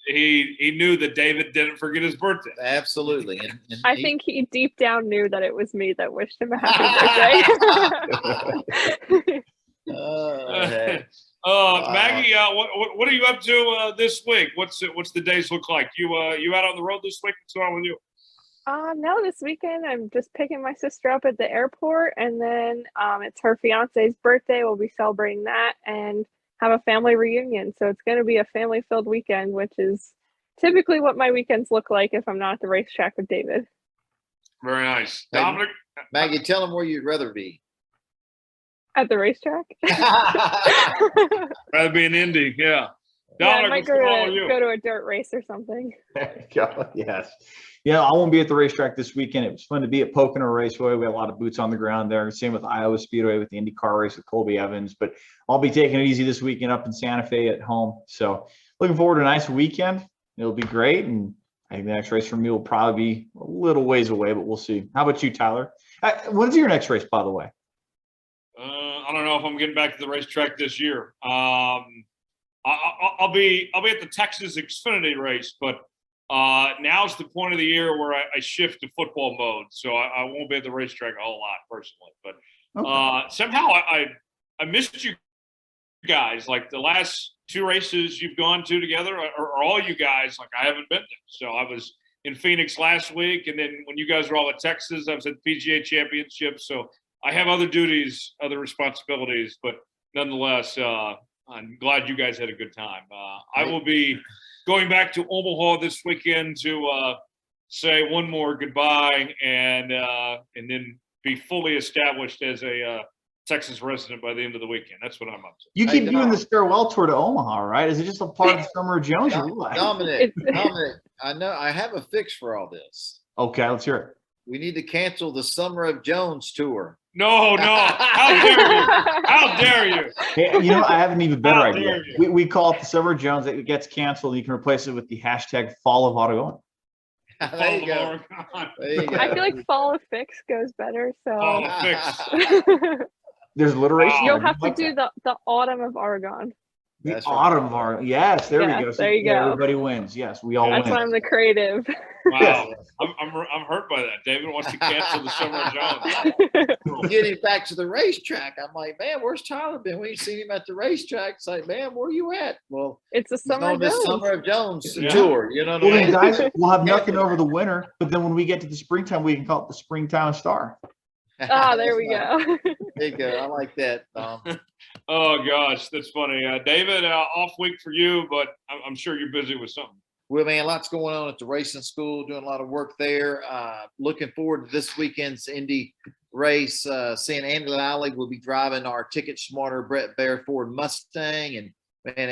he knew that David didn't forget his birthday. Absolutely. And I think he deep down knew that it was me that wished him a happy birthday. Wow. Maggie, what are you up to this week? What's the days look like? You out on the road this week? What's going on with you? No, this weekend I'm just picking my sister up at the airport, and then it's her fiance's birthday. We'll be celebrating that and have a family reunion. So it's going to be a family-filled weekend, which is typically what my weekends look like if I'm not at the racetrack with David. Very nice. Hey, Dominic? Maggie, tell them where you'd rather be. At the racetrack? Rather be in Indy, yeah. Yeah, I Dominic, might what's going on with you? go to a dirt race or something. There you go. Yes. Yeah, I won't be at the racetrack this weekend. It was fun to be at Pocono Raceway. We had a lot of boots on the ground there. Same with Iowa Speedway with the IndyCar race with Colby Evans. But I'll be taking it easy this weekend up in Santa Fe at home. So looking forward to a nice weekend. It'll be great. And I think the next race for me will probably be a little ways away, but we'll see. How about you, Tyler? When's your next race, by the way? I don't know if I'm getting back to the racetrack this year. I'll be at the Texas Xfinity race, but now's the point of the year where I shift to football mode, so I won't be at the racetrack a whole lot personally. But somehow I missed you guys. Like the last 2 races you've gone to together, or all you guys, like I haven't been there. So I was in Phoenix last week, and then when you guys were all at Texas, I was at PGA Championship. So I have other duties, other responsibilities, but nonetheless, I'm glad you guys had a good time. I will be going back to Omaha this weekend to say one more goodbye and then be fully established as a Texas resident by the end of the weekend. That's what I'm up to. You keep doing this farewell tour to Omaha, right? Is it just a part of the Summer of Jones? Dominic, I know I have a fix for all this. Okay, let's hear it. We need to cancel the Summer of Jones tour. No. How dare you? How dare you? Hey, you know, I have an even better How idea. dare you? We call it the Summer of Jones. It gets canceled. You can replace it with the hashtag Fall of Aragon. There you go. There you go. I feel like Fall of Fix goes better. Fall So of Fix. There's alliteration. you'll there. have to do the Autumn of Aragon. The That's right. Autumn of Aragon. Yes, there we go. There you go. Everybody wins. Yes, we all That's win. why I'm the creative. Wow. I'm hurt by that. David wants to cancel the Summer of Jones. Getting back to the racetrack, I'm like, man, where's Tyler been? We ain't seen him at the racetrack. It's like, man, where you at? Well, It's a he's Summer on of this Jones. Summer of Jones Yeah. tour. You know what Well, I then, mean? guys, we'll have nothing over the winter, but then when we get to the springtime, we can call it the Springtime Star. There we go. There you go. I like that. Oh gosh, that's funny. David, off week for you, but I'm sure you're busy with something. Well, man, lots going on at the racing school, doing a lot of work there. Looking forward to this weekend's Indy race. Seeing Andy Lally will be driving our TicketSmarter Brett Baer Ford Mustang. And man,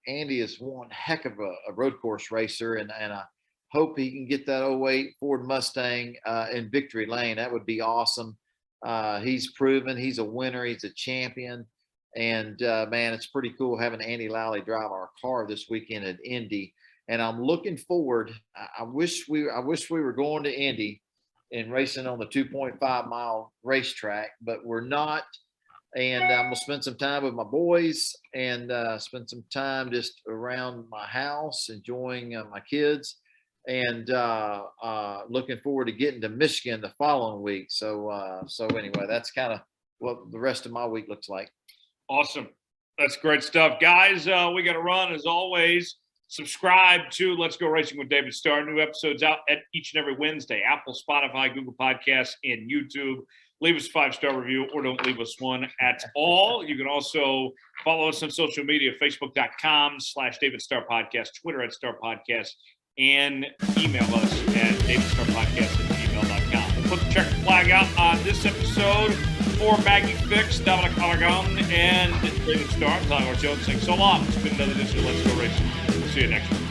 Andy is one heck of a road course racer. And I hope he can get that 08 Ford Mustang in victory lane. That would be awesome. He's proven he's a winner. He's a champion. And man, it's pretty cool having Andy Lally drive our car this weekend at Indy. And I'm looking forward. I wish we were going to Indy and racing on the 2.5 mile racetrack, but we're not. And I'm gonna spend some time with my boys and spend some time just around my house, enjoying my kids, and looking forward to getting to Michigan the following week. So anyway, that's kind of what the rest of my week looks like. Awesome. That's great stuff. Guys, we got to run as always. Subscribe to Let's Go Racing with David Starr. New episodes out at each and every Wednesday. Apple, Spotify, Google Podcasts, and YouTube. Leave us a 5-star review or don't leave us one at all. You can also follow us on social media, facebook.com/David Starr Podcast, Twitter @Starr Podcast, and email us at davidstarpodcast@gmail.com. We'll put the checkered flag out on this episode for Maggie Fix, Dominic, Aragon, and David Starr. Tyler Jones saying so long. It's been another edition of Let's Go Racing. We'll see you next week.